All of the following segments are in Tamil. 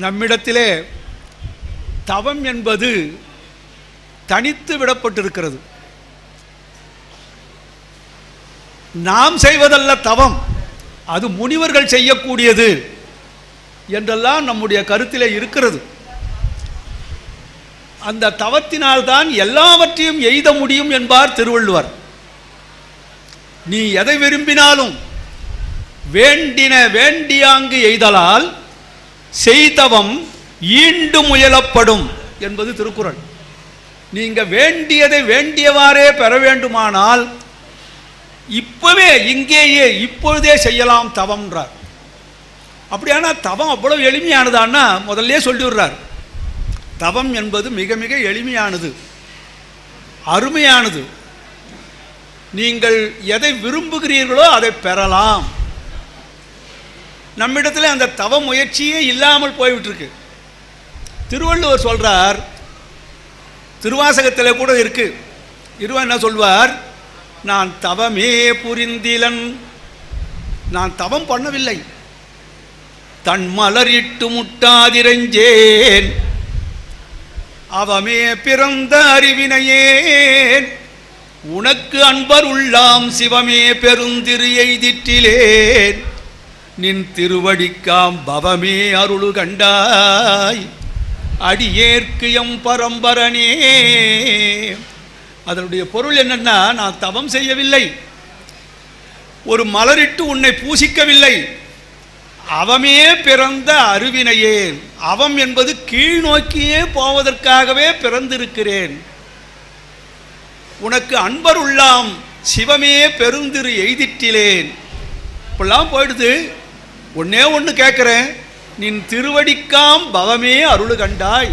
நம்மிடத்திலே தவம் என்பது தனித்து விடப்பட்டிருக்கிறது. நாம் செய்வதல்ல தவம், அது முனிவர்கள் செய்யக்கூடியது என்றெல்லாம் நம்முடைய கருத்திலே இருக்கிறது. அந்த தவத்தினால்தான் எல்லாவற்றையும் எய்த முடியும் என்பார் திருவள்ளுவர். நீ எதை விரும்பினாலும் வேண்டின வேண்டியாங்கு எய்தலால் செய்தவம் ஈண்டு முயலப்படும் என்பது திருக்குறள். நீங்க வேண்டியதை வேண்டியவாறே பெற வேண்டுமானால் இப்பவே இங்கேயே இப்பொழுதே செய்யலாம் தவம்ன்றார். அப்படியானா தவம் அவ்வளவு எளிமையானதான்னா முதல்ல சொல்லிடுறார். தவம் என்பது மிக மிக எளிமையானது, அருமையானது. நீங்கள் எதை விரும்புகிறீர்களோ அதை பெறலாம். நம்மிடத்தில் அந்த தவ முயற்சியே இல்லாமல் போய்விட்டிருக்கு. திருவள்ளுவர் சொல்றார், திருவாசகத்தில் கூட இருக்கு. என்ன சொல்வார்? நான் தவமே புரிந்திலன், நான் தவம் பண்ணவில்லை, தன் மலரிட்டு முட்டாதிரஞ்சேன், அவமே பிறந்த அறிவினையேன், உனக்கு அன்பர் உள்ளாம் சிவமே பெருந்திரு எய்திற்றிலேன், நின் திருவடிக்காம் பவமே அருளு கண்டாய், அடியேற்கு எம் பரம்பரனே. அதனுடைய பொருள் என்னன்னா, நான் தவம் செய்யவில்லை, ஒரு மலரிட்டு உன்னை பூசிக்கவில்லை, அவமே பிறந்த அறிவினையேன். அவம் என்பது கீழ் நோக்கியே போவதற்காகவே பிறந்திருக்கிறேன். உனக்கு அன்பர் உள்ளாம் சிவமே பெருந்திரு எய்திற்றிலேன். இப்பெல்லாம் போயிடுது. ஒன்னே ஒன்று கேட்குறேன், நின் திருவடிக்காம் பவமே அருளு கண்டாய்,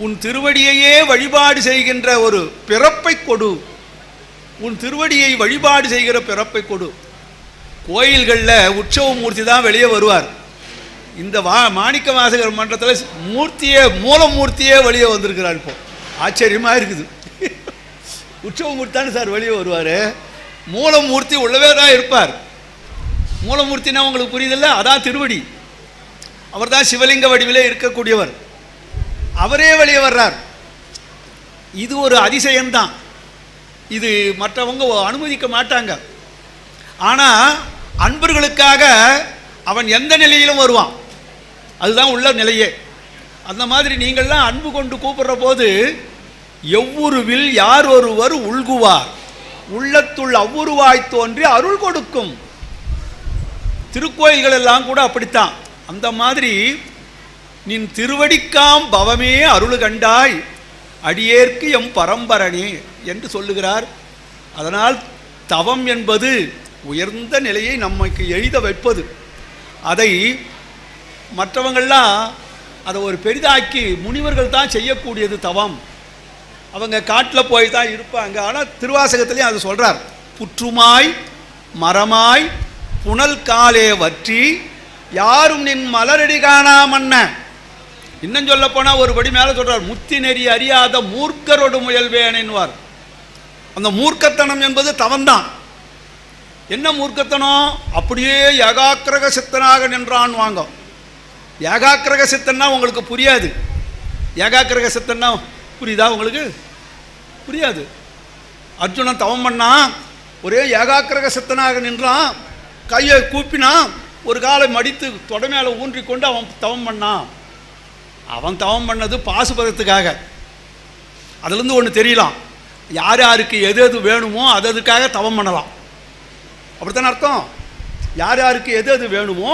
உன் திருவடியையே வழிபாடு செய்கின்ற ஒரு பிறப்பை கொடு, உன் திருவடியை வழிபாடு செய்கிற பிறப்பை கொடு. கோயில்களில் உற்சவ மூர்த்தி தான் வெளியே வருவார். இந்த மாணிக்க வாசகர் மன்றத்தில் மூர்த்தியே மூலமூர்த்தியே வெளியே வந்திருக்கிறார். இப்போ ஆச்சரியமாக இருக்குது. உற்சவ மூர்த்தி தானே சார் வெளியே வருவார், மூலமூர்த்தி உள்ளவே தான் இருப்பார். மூலமூர்த்தினா உங்களுக்கு புரியுதில்ல, அதான் திருவடி. அவர் தான் சிவலிங்க வடிவிலே இருக்கக்கூடியவர், அவரே வெளியே வர்றார். இது ஒரு அதிசயம்தான். இது மற்றவங்க அனுமதிக்க மாட்டாங்க. ஆனால் அன்பர்களுக்காக அவன் எந்த நிலையிலும் வருவான், அதுதான் உள்ள நிலையே. அந்த மாதிரி நீங்கள்லாம் அன்பு கொண்டு கூப்பிடுற போது எவ்வுருவில் யார் ஒருவர் உள்குவார், உள்ளத்துள் அவ்வுருவாய் தோன்றி அருள் கொடுக்கும். திருக்கோயில்கள் எல்லாம் கூட அப்படித்தான். அந்த மாதிரி நின் திருவடிக்காம் பவமே அருள் கண்டாய், அடியேற்கு எம் பரம்பரனே என்று சொல்லுகிறார். அதனால் தவம் என்பது உயர்ந்த நிலையை நமக்கு எய்த வைப்பது. அதை மற்றவங்கள்லாம் அதை ஒரு பெரிதாக்கி முனிவர்கள் தான் செய்யக்கூடியது தவம். அவங்க காட்டில் போய் தான் இருப்பாங்க. ஆனால் திருவாசகத்திலையும் அது சொல்கிறார். புற்றுமாய் மரமாய் புனல் காலே வற்றி யாரும் நின் மலரடி காணாமன்ன. இன்னும் சொல்ல போனால் ஒரு படி மேலே சொல்கிறார், முத்தி நெறி அறியாத மூர்க்கரோடு முயல்வேனேன்வார். அந்த மூர்க்கத்தனம் என்பது தவம்தான். என்ன மூர்க்கத்தனம்? அப்படியே ஏகாக்கிரக சித்தனாக நின்றான் வாங்க. ஏகாக்கிரக சித்தன்னா உங்களுக்கு புரியாது. ஏகாக்கிரக சித்தன்னா புரியுதா உங்களுக்கு? புரியாது. அர்ஜுனன் தவம் பண்ணான், ஒரே ஏகாக்கிரக சித்தனாக நின்றான், கையை கூப்பினான், ஒரு காலை மடித்து தொடை மேலே ஊன்றி கொண்டு அவன் தவம் பண்ணான். அவன் தவம் பண்ணது பாசுபதத்துக்காக. அதுலேருந்து ஒன்று தெரியலாம், யார் யாருக்கு எது எது வேணுமோ அதுக்காக தவம் பண்ணலாம். அப்படித்தானே அர்த்தம்? யார் யாருக்கு எது எது வேணுமோ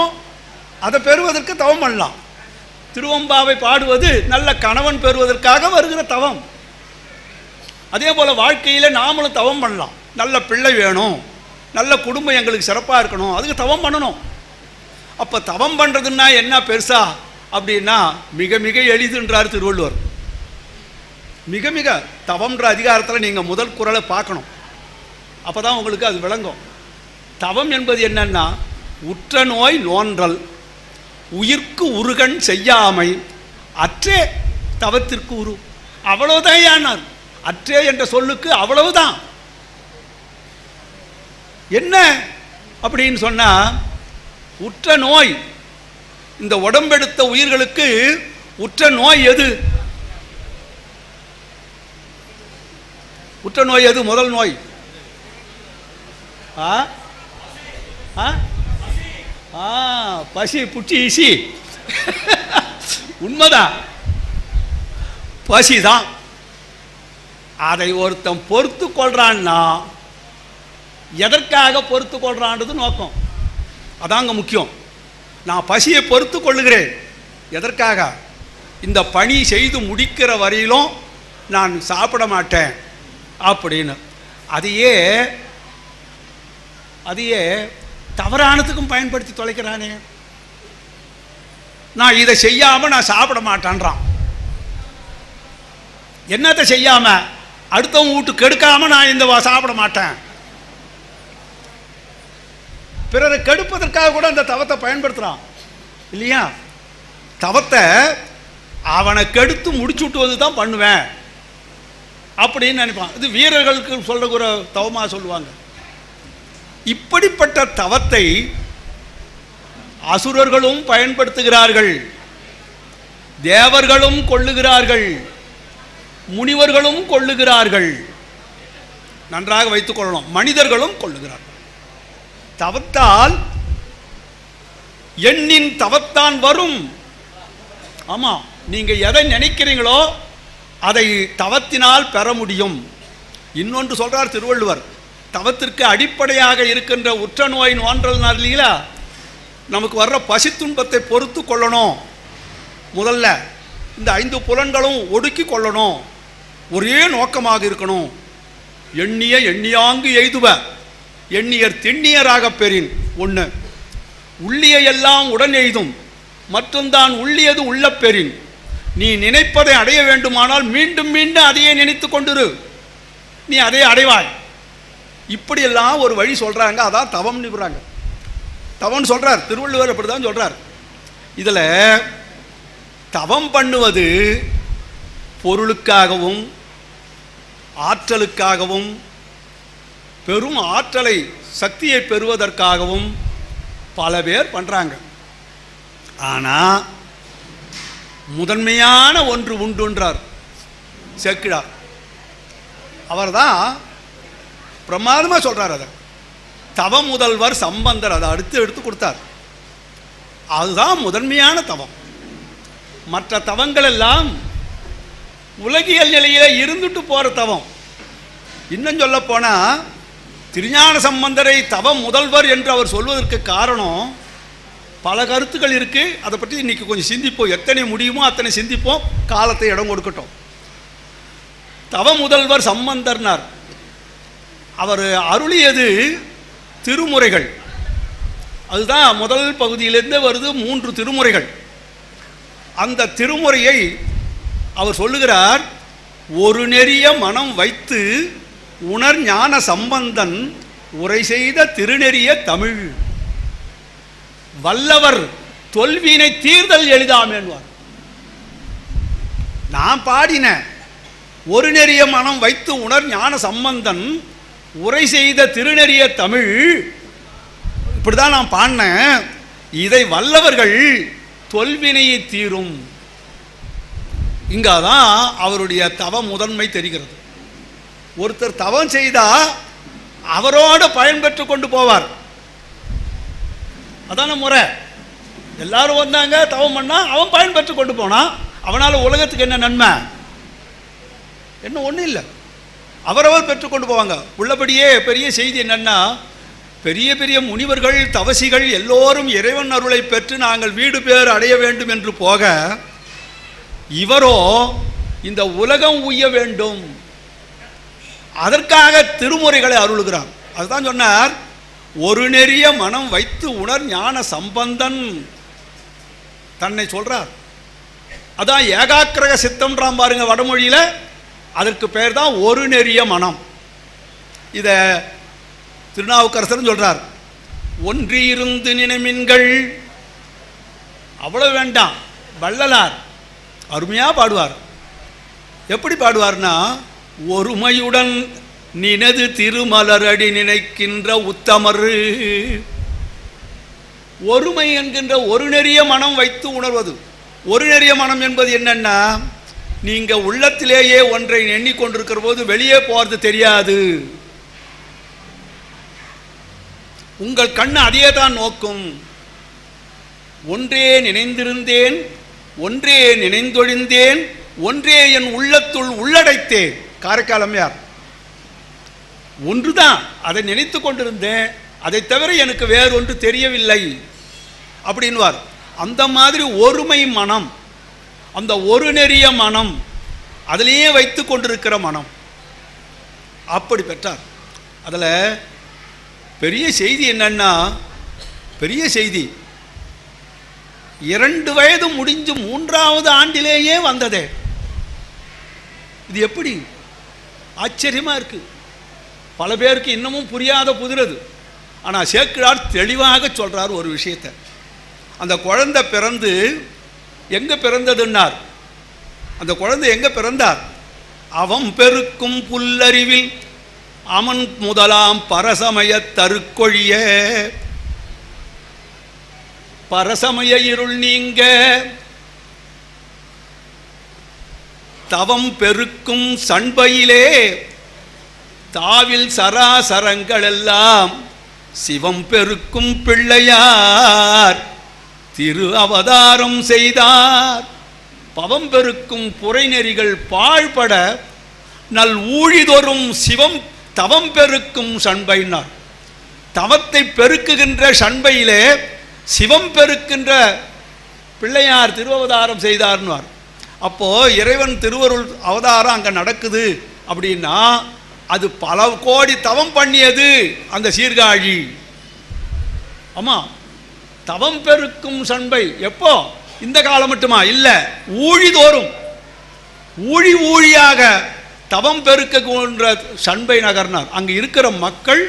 அதை பெறுவதற்கு தவம் பண்ணலாம். திருவம்பாவை பாடுவது நல்ல கணவன் பெறுவதற்காக வருகிற தவம். அதே போல் வாழ்க்கையில் நாமளும் தவம் பண்ணலாம். நல்ல பிள்ளை வேணும், நல்ல குடும்பம் எங்களுக்கு சிறப்பாக இருக்கணும், அதுக்கு தவம் பண்ணணும். அப்போ தவம் பண்ணுறதுன்னா என்ன பெருசா அப்படின்னா மிக மிக எளிதுன்றார் திருவள்ளுவர். மிக மிக தவம்ன்ற அதிகாரத்தில் நீங்கள் முதல் குறளை பார்க்கணும், அப்போ தான் உங்களுக்கு அது விளங்கும். தவம் என்பது என்னன்னா, உற்ற நோய் நோன்றல், உயிர்க்கு உருகன் செய்யாமை, அற்றே தவத்திற்கு உரு. அவ்வளவுதான். யானார் அற்றே என்ற சொல்லுக்கு அவ்வளவுதான். என்ன அப்படின்னு சொன்னா, உற்ற நோய் இந்த உடம்பெடுத்த உயிர்களுக்கு உற்ற நோய் எது? உற்ற நோய் எது? முதல் நோய் பசி, புச்சி, ஈசி. உண்மைதான், பசிதான். அதை ஒருத்தன் பொறுத்து கொள்றான்னா எதற்காக பொறுத்து கொள்றான்றது நோக்கம். அதாங்க முக்கியம். நான் பசியை பொறுத்து கொள்ளுகிறேன், எதற்காக? இந்த பணி செய்து முடிக்கிற வரையிலும் நான் சாப்பிட மாட்டேன் அப்படின்னு. அதையே தவறானதுக்கும் பயன்படுத்தி தொலைக்கிறானே. நான் இதை செய்யாம நான் சாப்பிட மாட்டேன்றான். என்னத்தை செய்யாம? அடுத்தவங்க வீட்டு கெடுக்காம நான் இந்த சாப்பிட மாட்டேன். பிறரை கெடுப்பதற்காக கூட அந்த தவத்தை பயன்படுத்துறான் இல்லையா? தவத்தை அவனை கெடுத்து முடிச்சு விட்டுவது தான் பண்ணுவேன் அப்படின்னு நினைப்பான். இது வீரர்களுக்கு சொல்ற தவமா சொல்லுவாங்க. இப்படிப்பட்ட தவத்தை அசுரர்களும் பயன்படுத்துகிறார்கள், தேவர்களும் கொள்ளுகிறார்கள், முனிவர்களும் கொள்ளுகிறார்கள். நன்றாக வைத்துக் கொள்ளணும். மனிதர்களும் கொள்ளுகிறார்கள். தவத்தால் எண்ணின் தவத்தான் வரும். ஆமா, நீங்க எதை நினைக்கிறீங்களோ அதை தவத்தினால் பெற முடியும். இன்னொன்று சொல்றார் திருவள்ளுவர், தவத்திற்கு அடிப்படையாக இருக்கின்ற உற்ற நோய் நோன்றல்னார் இல்லைங்களா? நமக்கு வர்ற பசி துன்பத்தை பொறுத்து கொள்ளணும். முதல்ல இந்த 5 புலன்களும் ஒடுக்கி கொள்ளணும். ஒரே நோக்கமாக இருக்கணும். எண்ணிய எண்ணியாங்கு எய்துவ எண்ணியர் திண்ணியராக பெறின். ஒன்று, உள்ளிய எல்லாம் உடன் எய்தும் மற்றும் தான் உள்ளியது உள்ள பெறின். நீ நினைப்பதை அடைய வேண்டுமானால் மீண்டும் மீண்டும் அதையே நினைத்து கொண்டிரு, நீ அதை அடைவாய். இப்படியெல்லாம் ஒரு வழி சொல்றாங்க. அதான் தவம் நிபுறாங்க. தவம் சொல்றார் திருவள்ளுவர், அப்படிதான் சொல்றார். இதுல தவம் பண்ணுவது பொருளுக்காகவும் ஆற்றலுக்காகவும் பெரும் ஆற்றலை சக்தியை பெறுவதற்காகவும் பல பேர் பண்றாங்க. ஆனா முதன்மையான ஒன்று உண்டுன்றார் சேக்கிழார். அவர் தான் பிரமாதமாக சொல்றார். அதை தவ முதல்வர் சம்பந்தர் அதை எடுத்து கொடுத்தார். அதுதான் முதன்மையான தவம். மற்ற தவங்கள் எல்லாம் உலகியல் நிலையில இருந்துட்டு போற தவம். இன்னும் சொல்ல போனா திருஞான சம்பந்தரை தவ முதல்வர் என்று அவர் சொல்வதற்கு காரணம் பல கருத்துக்கள் இருக்கு. அதை பற்றி இன்னைக்கு கொஞ்சம் சிந்திப்போம். எத்தனை முடியுமோ அத்தனை சிந்திப்போம். காலத்தை இடம் கொடுக்கட்டும். தவ முதல்வர் சம்பந்தர்னார். அவர் அருளியது திருமுறைகள். அதுதான் முதல் பகுதியிலிருந்து வருது 3 திருமுறைகள். அந்த திருமுறையை அவர் சொல்லுகிறார், ஒரு நெறிய மனம் வைத்து உணர் ஞான சம்பந்தன் உரை செய்த திருநெறிய தமிழ் வல்லவர் தொல்வினை தீர்தல் எளிதாமேன்வார். நான் பாடின ஒரு நெறிய மனம் வைத்து உணர் ஞான சம்பந்தன் உரை செய்த திருநெறிய தமிழ், இப்படிதான் நான் பாடினேன். இதை வல்லவர்கள் தொல்வினையை தீரும். இங்கதான் அவருடைய தவ முதன்மை தெரிகிறது. ஒருத்தர் தவம் செய்தா அவரோடு பயன்பெற்று கொண்டு போவார். அதான முறை. எல்லாரும் வந்தாங்க, தவம் பண்ணா அவன் பயன்பெற்று கொண்டு போனான். அவனால் உலகத்துக்கு என்ன நன்மை? என்ன ஒன்றும் இல்லை. அவரவர் பெற்றுக்கொண்டு போவாங்க. உள்ளபடியே பெரிய செய்தி என்னன்னா, பெரிய பெரிய முனிவர்கள் தவசிகள் எல்லோரும் இறைவன் அருளை பெற்று நாங்கள் வீடு பேர் அடைய வேண்டும் என்று போக, இவரோ இந்த உலகம் உய்ய வேண்டும், அதற்காக திருமுறைகளை அருளுகிறார். அதுதான் சொன்னார், ஒரு நெறிய மனம் வைத்து உணர் ஞான சம்பந்தன் தன்னை சொல்றார். அதான் ஏகாக்கிரக சித்தம்ன்றாம் பாருங்க வடமொழியில. அதற்கு பெயர் தான் ஒரு நெறிய மனம். இத திருநாவுக்கரசர் சொல்றார். ஒன்றியிருந்து நினைமின்கள். அவ்வளவு வேண்டாம். வள்ளலார் அருமையா பாடுவார். எப்படி பாடுவார்னா, ஒருமையுடன் நினது திருமலரடி நினைக்கின்ற உத்தமர் ஒருமை என்கின்ற ஒரு நெறிய மனம் வைத்து உணர்வது. ஒரு நெறிய மனம் என்பது என்னன்னா, நீங்க உள்ளத்திலேயே ஒன்றை எண்ணிக்கொண்டிருக்கிற போது வெளியே போறது தெரியாது. உங்கள் கண்ணு அதையே தான் நோக்கும். ஒன்றே நினைந்திருந்தேன், ஒன்றே நினைந்தொழிந்தேன், ஒன்றே என் உள்ளத்துள் உள்ளடைத்தேன். காரைக்கால் அம்மையார். ஒன்றுதான், அதை நினைத்து கொண்டிருந்தேன், அதை தவிர எனக்கு வேறொன்று தெரியவில்லை அப்படின்வார். அந்த மாதிரி ஒருமை மனம், அந்த ஒரு நெறிய மனம், அதிலேயே வைத்து கொண்டிருக்கிற மனம் அப்படி பெற்றார். அதில் பெரிய செய்தி என்னன்னா, பெரிய செய்தி 2 வயது முடிஞ்சு 3வது ஆண்டிலேயே வந்ததே. இது எப்படி ஆச்சரியமா இருக்கு. பல பேருக்கு இன்னமும் புரியாத புதிரது. ஆனால் சேக்கிழார் தெளிவாக சொல்றார் ஒரு விஷயத்தை. அந்த குழந்தை பிறந்து எங்க பிறந்ததுன்னார். அந்த குழந்தை எங்க பிறந்தார்? அவன் பெருக்கும் புல்லறிவில் அமன் முதலாம் பரசமய தருக்கொழிய, பரசமய இருள் நீங்க தவம் பெருக்கும் சண்பையிலே தாவில் சராசரங்கள் எல்லாம் சிவம் பெருக்கும் பிள்ளையார் திரு அவதாரம் செய்தார். பவம் பெருக்கும் புரைநெறிகள் பாழ்பட நல் ஊழிதொரும் சிவம் தவம் பெருக்கும் சண்பைனார். தவத்தை பெருக்குகின்ற சண்பையிலே சிவம் பெருக்கின்ற பிள்ளையார் திருவவதாரம் செய்தார்னார். அப்போ இறைவன் திருவருள் அவதாரம் அங்க நடக்குது அப்படின்னா அது பல கோடி தவம் பண்ணியது அந்த சீர்காழி. ஆமா, தவம் பெருக்கும் சண்பை எப்போ? இந்த காலம் மட்டுமா? இல்ல, ஊழிதோறும் ஊழி ஊழியாக தவம் பெருக்க போன்ற சண்பை நகர்னார். அங்கு இருக்கிற மக்கள்,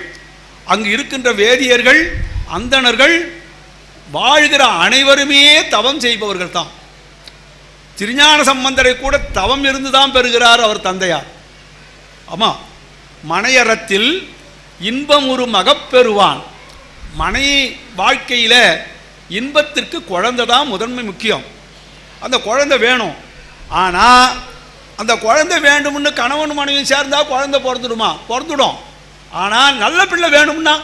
அங்கு இருக்கின்ற வேதியர்கள், அந்தணர்கள், வாழ்கிற அனைவருமே தவம் செய்பவர்கள் தான். திருஞான சம்பந்தரை கூட தவம் இருந்துதான் பெறுகிறார் அவர் தந்தையார். ஆமா, மனையறத்தில் இன்பம் ஒரு மகப்பெறுவான். மனை வாழ்க்கையில இன்பத்திற்கு குழந்தை தான் முதன்மை முக்கியம். அந்த குழந்தை வேணும். ஆனா அந்த குழந்தை வேண்டும்னு கணவன் மனைவியும் சேர்ந்தா குழந்தை பிறந்துடுமா? பிறந்துடும். ஆனால் நல்ல பிள்ளை வேணும்னா,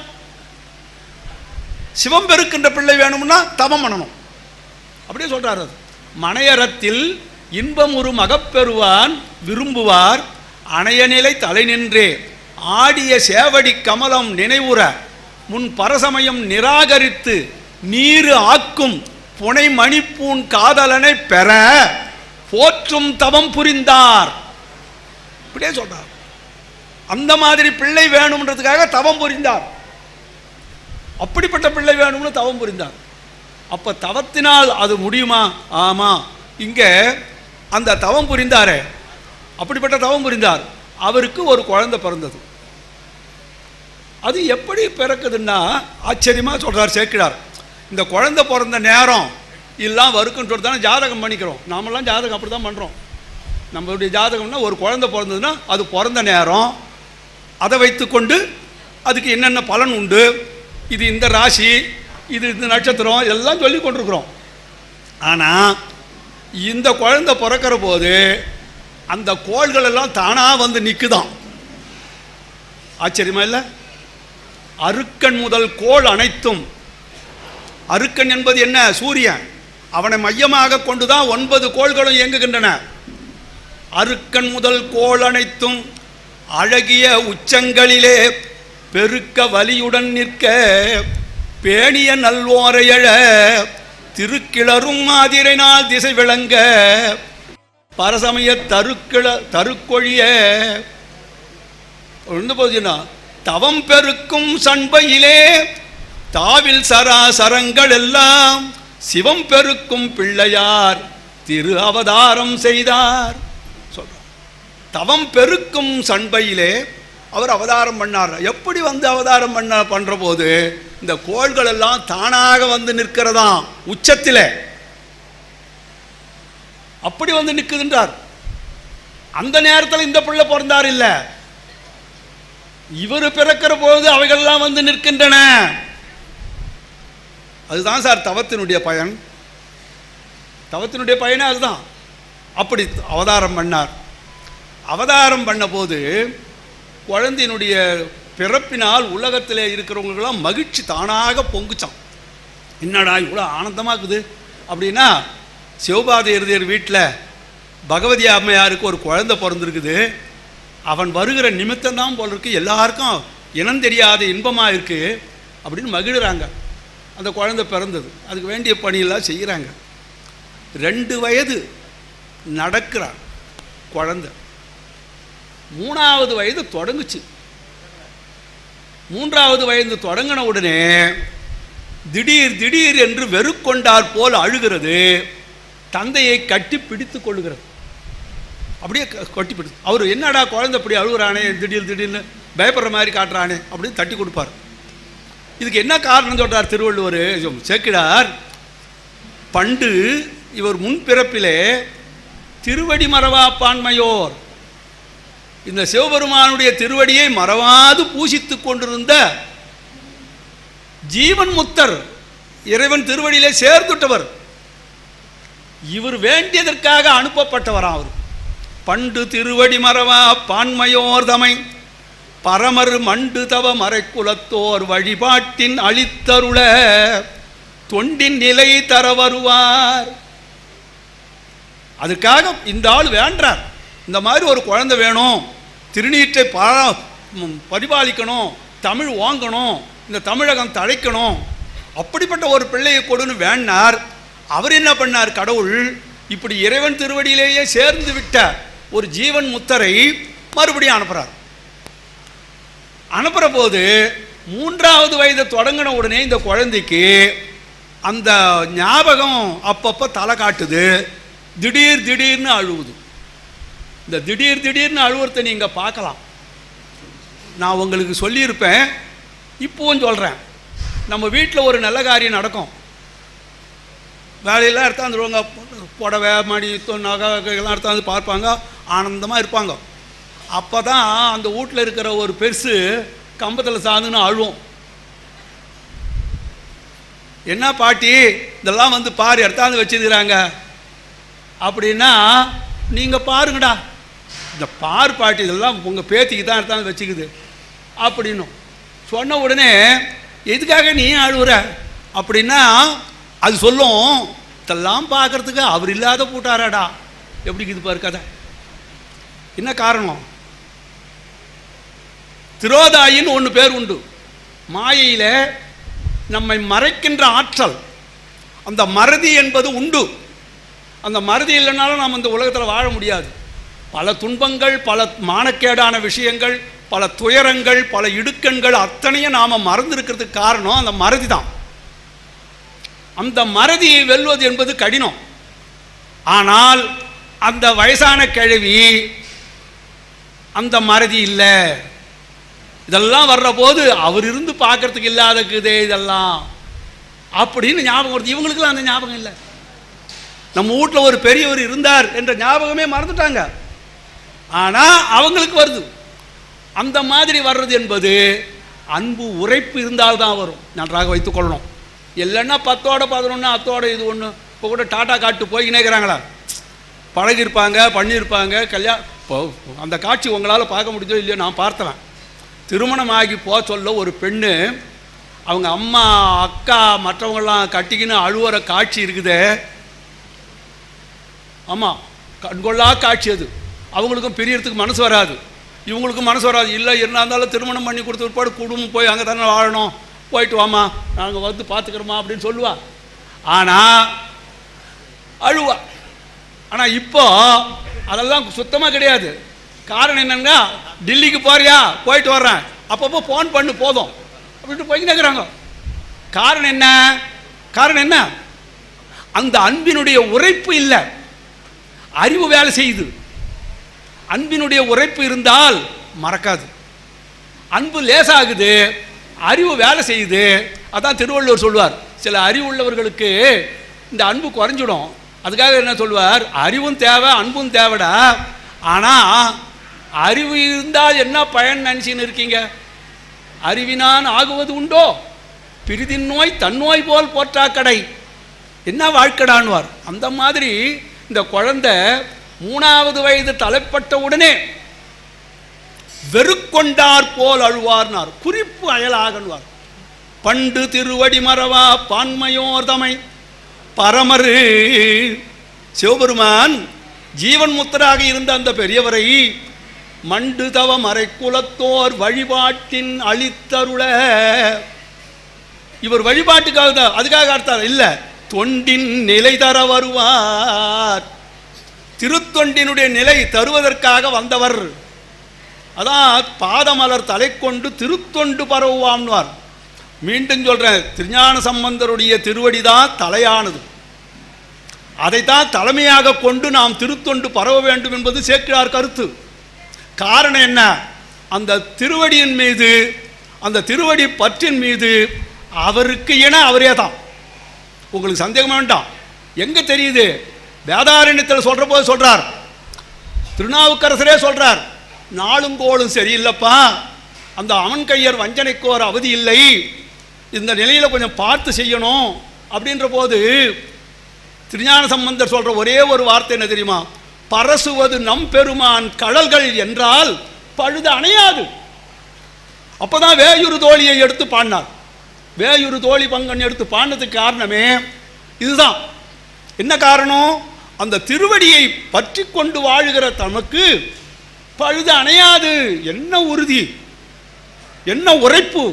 சிவம் பெருக்கின்ற பிள்ளை வேணும்னா தவம் பண்ணணும். அப்படியே சொல்றாரு. மனையறத்தில் இன்பம் ஒரு மகப்பெறுவான் விரும்புவார் அணையநிலை தலை நின்றே ஆடிய சேவடி கமலம் நினைவுற முன் பரசமயம் நிராகரித்து நீரு ஆக்கும் புனை மணிப்பூன் காதலனை பெற போற்றும் தவம் புரிந்தார். இப்படியே சொல்றார். அந்த மாதிரி பிள்ளை வேணும்ன்றதுக்காக தவம் புரிந்தார். அப்படிப்பட்ட பிள்ளை வேணும்னு தவம் புரிந்தார். அப்ப தவத்தினால் அது முடியுமா? ஆமா. இங்க அந்த தவம் புரிந்தாரே, அப்படிப்பட்ட தவம் புரிந்தார். அவருக்கு ஒரு குழந்தை பிறந்தது. அது எப்படி பிறக்குதுன்னா ஆச்சரியமா சொல்றார் சேக்கிழார். இந்த குழந்தை பிறந்த நேரம் எல்லாம் வருக்குன்னு சொல்லிட்டு தானே ஜாதகம் பண்ணிக்கிறோம். நாமெல்லாம் ஜாதகம் அப்படி தான் பண்ணுறோம். நம்மளுடைய ஜாதகம்னா ஒரு குழந்தை பிறந்ததுன்னா அது பிறந்த நேரம், அதை வைத்துக்கொண்டு அதுக்கு என்னென்ன பலன் உண்டு, இது இந்த ராசி, இது இந்த நட்சத்திரம் எல்லாம் சொல்லி கொண்டிருக்கிறோம். ஆனால் இந்த குழந்தை பிறக்கிற போது அந்த கோள்கள் எல்லாம் தானாக வந்து நிற்குதான். ஆச்சரியமா இல்லை? அருக்கன் முதல் கோள் அனைத்தும், அருக்கன் என்பது என்ன? சூரியன். அவனை மையமாக கொண்டுதான் 9 கோள்களும் இயங்குகின்றன. அருக்கன் முதல் கோள் அனைத்தும் அழகிய உச்சங்களிலே பெருக்க வலியுடன் நிற்க பேணிய நல்வோரையழ திருக்கிளரும் மாதிரினால் திசை விளங்க பரசமய தருக்கொழிய போச்சுன்னா தவம் பெருக்கும் சண்பையிலே தாவில் சராசரங்கள் எல்லாம் சிவம் பெருக்கும் பிள்ளையார் திரு அவதாரம் செய்தார் சொல்றார். தவம் பெருக்கும் சண்பையிலே அவர் அவதாரம் பண்ணார். எப்படி வந்து அவதாரம் பண்ற போது இந்த கோள்கள் எல்லாம் தானாக வந்து நிற்கிறதாம் உச்சத்திலே. அப்படி வந்து நிற்குதுன்றார். அந்த நேரத்தில் இந்த பிள்ளை பிறந்தார் இல்ல, இவர் பிறக்கிற போது அவைகள்லாம் வந்து நிற்கின்றன. அதுதான் சார் தவத்தினுடைய பயன். தவத்தினுடைய பயனே அதுதான். அப்படி அவதாரம் பண்ணார். அவதாரம் பண்ண போது குழந்தையினுடைய பிறப்பினால் உலகத்தில் இருக்கிறவங்களுக்கெல்லாம் மகிழ்ச்சி தானாக பொங்குச்சான். என்னடா இவ்வளோ ஆனந்தமாக்குது அப்படின்னா, சிவபாதையர் வீட்டில் பகவதி அம்மையாருக்கு ஒரு குழந்தை பிறந்திருக்குது. அவன் வருகிற நிமித்தம்தான் போல இருக்கு, எல்லாருக்கும் இனம் தெரியாத இன்பமாக இருக்குது அப்படின்னு மகிழ்கிறாங்க. அந்த குழந்தை பிறந்தது, அதுக்கு வேண்டிய பணியெல்லாம் செய்கிறாங்க. 2 வயது நடக்கிறார் குழந்தை. 3வது வயது தொடங்குச்சு. 3வது வயது தொடங்கின உடனே திடீர் திடீர் என்று வெறுக்கொண்டார் போல் அழுகிறது. தந்தையை கட்டி பிடித்து கொள்ளுகிறது. அப்படியே கட்டி பிடித்து, அவர் என்னடா குழந்தை இப்படி அழுகுறானே, திடீர் திடீர்னு பயப்படுற மாதிரி காட்டுறானே அப்படின்னு தட்டி கொடுப்பார். இதுக்கு என்ன காரணம் சொல்கிறார் திருவள்ளுவர் சேக்கிழார். பண்டு இவர் முன்பிறப்பிலே திருவடி மறவா பான்மையோர், இந்த சிவபெருமானுடைய திருவடியை மறவாது பூசித்து கொண்டிருந்த ஜீவன் முத்தர், இறைவன் திருவடியிலே சேர்ந்துட்டவர். இவர் வேண்டியதற்காக அனுப்பப்பட்டவராம் அவர். பண்டு திருவடி மறவா பான்மையோர் தமை பரமர் மண்டு தவ மறைக்குலத்தோர் வழிபாட்டின் அளித்தருள தொண்டின் நிலை தர வருவார். அதுக்காக இந்த ஆள் வேண்டார், இந்த மாதிரி ஒரு குழந்தை வேணும், திருநீற்றை பரிபாலிக்கணும், தமிழ் வாங்கணும், இந்த தமிழகம் தழைக்கணும், அப்படிப்பட்ட ஒரு பிள்ளையை கொடுன்னு வேண்டார். அவர் என்ன பண்ணார், கடவுள் இப்படி இறைவன் திருவடியிலேயே சேர்ந்து விட்ட ஒரு ஜீவன் முத்தரை மறுபடியும் அனுப்புகிறார். அனுப்புகிற போது 3வது வயது தொடங்கின உடனே இந்த குழந்தைக்கு அந்த ஞாபகம் அப்பப்போ தலை காட்டுது. திடீர் திடீர்னு அழுவுது. இந்த திடீர் திடீர்னு அழுவுறதை நீங்கள் பார்க்கலாம். நான் உங்களுக்கு சொல்லியிருப்பேன், இப்போவும் சொல்கிறேன். நம்ம வீட்டில் ஒரு நல்ல காரியம் நடக்கும், வேலையெல்லாம் எடுத்தாந்துருவாங்க, புடவை மணி நகை எல்லாம் எடுத்தாந்து பார்ப்பாங்க, ஆனந்தமாக இருப்பாங்க. அப்போ தான் அந்த வீட்டில் இருக்கிற ஒரு பெருசு கம்பத்தில் சாந்துன்னு அழுவோம். என்ன பாட்டி இதெல்லாம் வந்து பாரு எடுத்தாந்து வச்சுருக்கிறாங்க அப்படின்னா, நீங்கள் பாருங்கடா, இந்த பார் பாட்டி இதெல்லாம் உங்கள் பேத்திக்கு தான் எடுத்தாந்து வச்சுக்குது அப்படின்னும் சொன்ன உடனே, எதுக்காக நீ அழுவுற அப்படின்னா அது சொல்லும், இதெல்லாம் பார்க்குறதுக்கு அவர் இல்லாத போட்டாராடா. எப்படி இது பாரு கதை. என்ன காரணம்? திரோதாயின்னு ஒன்று பேர் உண்டு. மாயையில் நம்மை மறைக்கின்ற ஆற்றல், அந்த மறதி என்பது உண்டு. அந்த மறதி இல்லைனாலும் நாம் இந்த உலகத்தில் வாழ முடியாது. பல துன்பங்கள், பல மானக்கேடான விஷயங்கள், பல துயரங்கள், பல இடுக்கண்கள் அத்தனையும் நாம் மறந்துருக்கிறதுக்கு காரணம் அந்த மறதி தான். அந்த மறதியை வெல்வது என்பது கடினம். ஆனால் அந்த வயசான கிழவி அந்த மறதி இல்லை. இதெல்லாம் வர்ற போது அவர் இருந்து பார்க்கறதுக்கு இல்லாதக்குதே இதெல்லாம் அப்படின்னு ஞாபகம் வருது. இவங்களுக்குலாம் அந்த ஞாபகம் இல்லை. நம்ம வீட்டில் ஒரு பெரியவர் இருந்தார் என்ற ஞாபகமே மறந்துட்டாங்க. ஆனால் அவங்களுக்கு வருது. அந்த மாதிரி வர்றது என்பது அன்பு உரைப்பு இருந்தால்தான் வரும். நன்றாக வைத்துக் கொள்ளணும். இல்லைன்னா 10ஓட 11 அத்தோட இது ஒன்று. இப்போ கூட டாட்டா காட்டு போய்கினே இருக்கிறாங்களா, பழகிருப்பாங்க, பண்ணியிருப்பாங்க, கல்யாணம். இப்போ அந்த காட்சி உங்களால் பார்க்க முடிஞ்சோ இல்லையோ, நான் பார்த்தவன். திருமணமாகி போக சொல்ல ஒரு பெண்ணு அவங்க அம்மா அக்கா மற்றவங்களாம் கட்டிக்கின்னு அழுவுற காட்சி இருக்குது. ஆமாம், கண்கொள்ளா காட்சி அது. அவங்களுக்கும் பிரியறதுக்கு மனசு வராது, இவங்களுக்கும் மனசு வராது. இல்லை இருந்தாலும் திருமணம் பண்ணி கொடுத்த பிற்பாடு குடும்பம் போய் அங்கே தானே வாழணும், போயிட்டு வாமா நாங்கள் வந்து பார்த்துக்கிறோமா அப்படின்னு சொல்லுவா. ஆனால் அழுவா. ஆனால் இப்போ அதெல்லாம் சுத்தமாக கிடையாது. காரணம் என்னன்னா, டில்லிக்கு போறியா, போயிட்டு வர்றேன், அப்பப்போ ஃபோன் பண்ணு போதும் அப்படின்ட்டு போய்கிட்டே இருக்கிறாங்க. காரணம் என்ன? காரணம் என்ன? அந்த அன்பினுடைய உரைப்பு இல்லை, அறிவு வேலை செய்யுது. அன்பினுடைய உரைப்பு இருந்தால் மறக்காது. அன்பு லேசாகுது, அறிவு வேலை செய்யுது. அதான் திருவள்ளுவர் சொல்வார், சில அறிவு உள்ளவர்களுக்கு இந்த அன்பு குறைஞ்சிடும். அதுக்காக என்ன சொல்வார், அறிவும் தேவை அன்பும் தேவைடா. ஆனால் அறிவு இருந்தால் என்ன பயன் நினச்சின்னு இருக்கீங்க? அறிவினான் ஆகுவது உண்டோ? பிரிதின் நோய் தன்னோய் போல் போற்றா கடை. என்ன வாழ்க்கடான்வார். அந்த மாதிரி இந்த குழந்தை 3வது வயது தலைப்பட்ட உடனே வெறுக்கொண்டார் போல் அழுவார்னார். குறிப்பு அயலாகன்வார். பண்டு திருவடி மறவா பான்மையோர் தமை பரமரு. சிவபெருமான் ஜீவன் முத்தராக இருந்த அந்த பெரியவரை மண்டு தவ மறை குலத்தோர் வழிபாட்டின் அளித்தருள. இவர் வழிபாட்டுக்காக தான், அதுக்காக அர்த்தம் இல்லை, தொண்டின் நிலை தர வருவார். திருத்தொண்டினுடைய நிலை தருவதற்காக வந்தவர். அதான் பாதமலர் தலை கொண்டு திருத்தொண்டு பரவுவாம்வார். மீண்டும் சொல்றேன், திருஞான சம்பந்தருடைய திருவடிதான் தலையானது. அதைத்தான் தலைமையாக கொண்டு நாம் திருத்தொண்டு பரவ வேண்டும் என்பது சேக்கிழார் கருத்து. காரணம் என்ன? அந்த திருவடியின் மீது, அந்த திருவடி பற்றின் மீது அவருக்கு என அவரே தான். உங்களுக்கு சந்தேகம் வேண்டாம். எங்க தெரியுது? வேதாரண்யத்தில் சொல்ற போது சொல்றார், திருநாவுக்கரசரே சொல்றார், நாளும் கோளும் சரியில்லைப்பா, அந்த அவன் கையர் வஞ்சனைக்கு ஒரு அவதி இல்லை, இந்த நிலையில கொஞ்சம் பார்த்து செய்யணும் அப்படின்ற போது திருஞான சம்பந்தர் சொல்ற ஒரே ஒரு வார்த்தை என்ன தெரியுமா? பரசுவது நம் பெருமான் கடல்கள் என்றால் பழுது அணையாது. அப்பதான் வேயுறு தோழியை எடுத்து பாடினார். வேயுறு தோழி பங்கன் எடுத்து பாடினதுக்கு காரணமே இதுதான். என்ன காரணம்? அந்த திருவடியை பற்றி கொண்டு வாழுகிற தமக்கு பழுது அணையாது. என்ன உறுதி, என்ன உரைப்பு!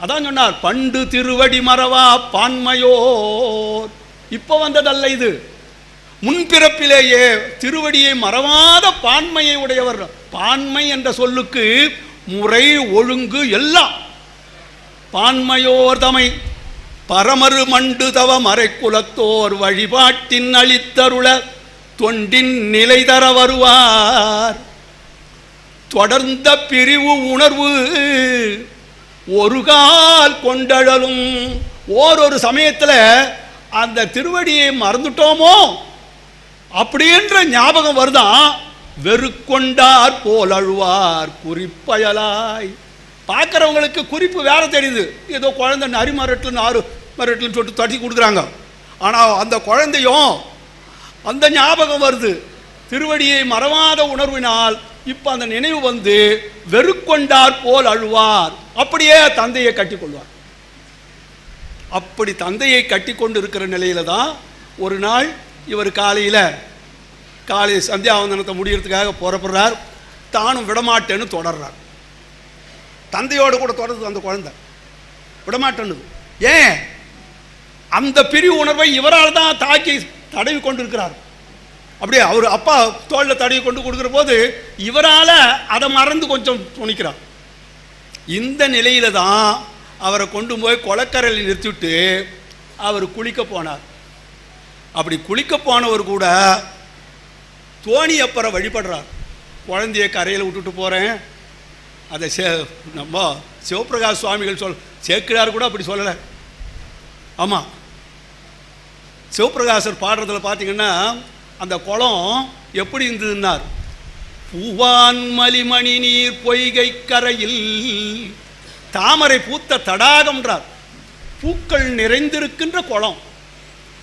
அதான் சொன்னார், பண்டு திருவடி மறவா பான்மையோர். இப்ப வந்ததல்ல இது, முன்பிறப்பிலேயே திருவடியை மறவாத பான்மையை உடையவர். பான்மை என்ற சொல்லுக்கு முறை, ஒழுங்கு எல்லாம். பான்மையோர் தமை பரமரு மண்டு தவ மறை குலத்தோர் வழிபாட்டின் அளித்தருள தொண்டின் நிலை தர வருவார். தொடர்ந்த பிரிவு உணர்வு ஒரு கால் கொண்டழலும். ஓரொரு சமயத்தில் அந்த திருவடியை மறந்துட்டோமோ அப்படின்ற ஞாபகம் வருதான். வெறுக்கொண்டார் போல் அழுவார் குறிப்பயலாய். பார்க்குறவங்களுக்கு குறிப்பு வேற தெரியுது. ஏதோ குழந்தை நரி மரட்டுன்னு 6 மரட்டுன்னு சொல்லிட்டு தட்டி கொடுக்குறாங்க. ஆனால் அந்த குழந்தையும் அந்த ஞாபகம் வருது. திருவடியை மறவாத உணர்வினால் இப்போ அந்த நினைவு வந்து வெறுக்கொண்டார் போல் அழுவார். அப்படியே தந்தையை கட்டி கொள்வார். அப்படி தந்தையை கட்டி கொண்டு இருக்கிற நிலையில தான் ஒரு நாள் இவர் காலை சந்தியாவந்தனத்தை முடியறதுக்காக புறப்படுறார். தானும் விடமாட்டேன்னு தொடர்றார். தந்தையோடு கூட தொடருது அந்த குழந்தை, விடமாட்டேன்னு. ஏன்? அந்த பிரிவு உணர்வை இவரால் தான் தாக்கி தடவி கொண்டு இருக்கிறார். அப்படியே அவர் அப்பா தோளில் தடவி கொண்டு கொடுக்குற போது இவரால் அதை மறந்து கொஞ்சம் துணிக்கிறார். இந்த நிலையில தான் அவரை கொண்டு போய் குளக்கரையில் நிறுத்திவிட்டு அவர் குளிக்க போனார். அப்படி குளிக்க போனவர் கூட தோணியப்பரை வழிபடுறார். குழந்தைய கரையில் விட்டுட்டு போகிறேன். அதை நம்ம சிவபிரகாஷ் சுவாமிகள் சேக்கிழார் கூட அப்படி சொல்லலை. ஆமாம், சிவபிரகாசர் பாடுறதுல பார்த்தீங்கன்னா அந்த குளம் எப்படி இருந்ததுன்னார், பூவான் மலிமணி நீர் பொய்கை கரையில் தாமரை பூத்த தடாகம்ன்றார். பூக்கள் நிறைந்திருக்கின்ற குளம்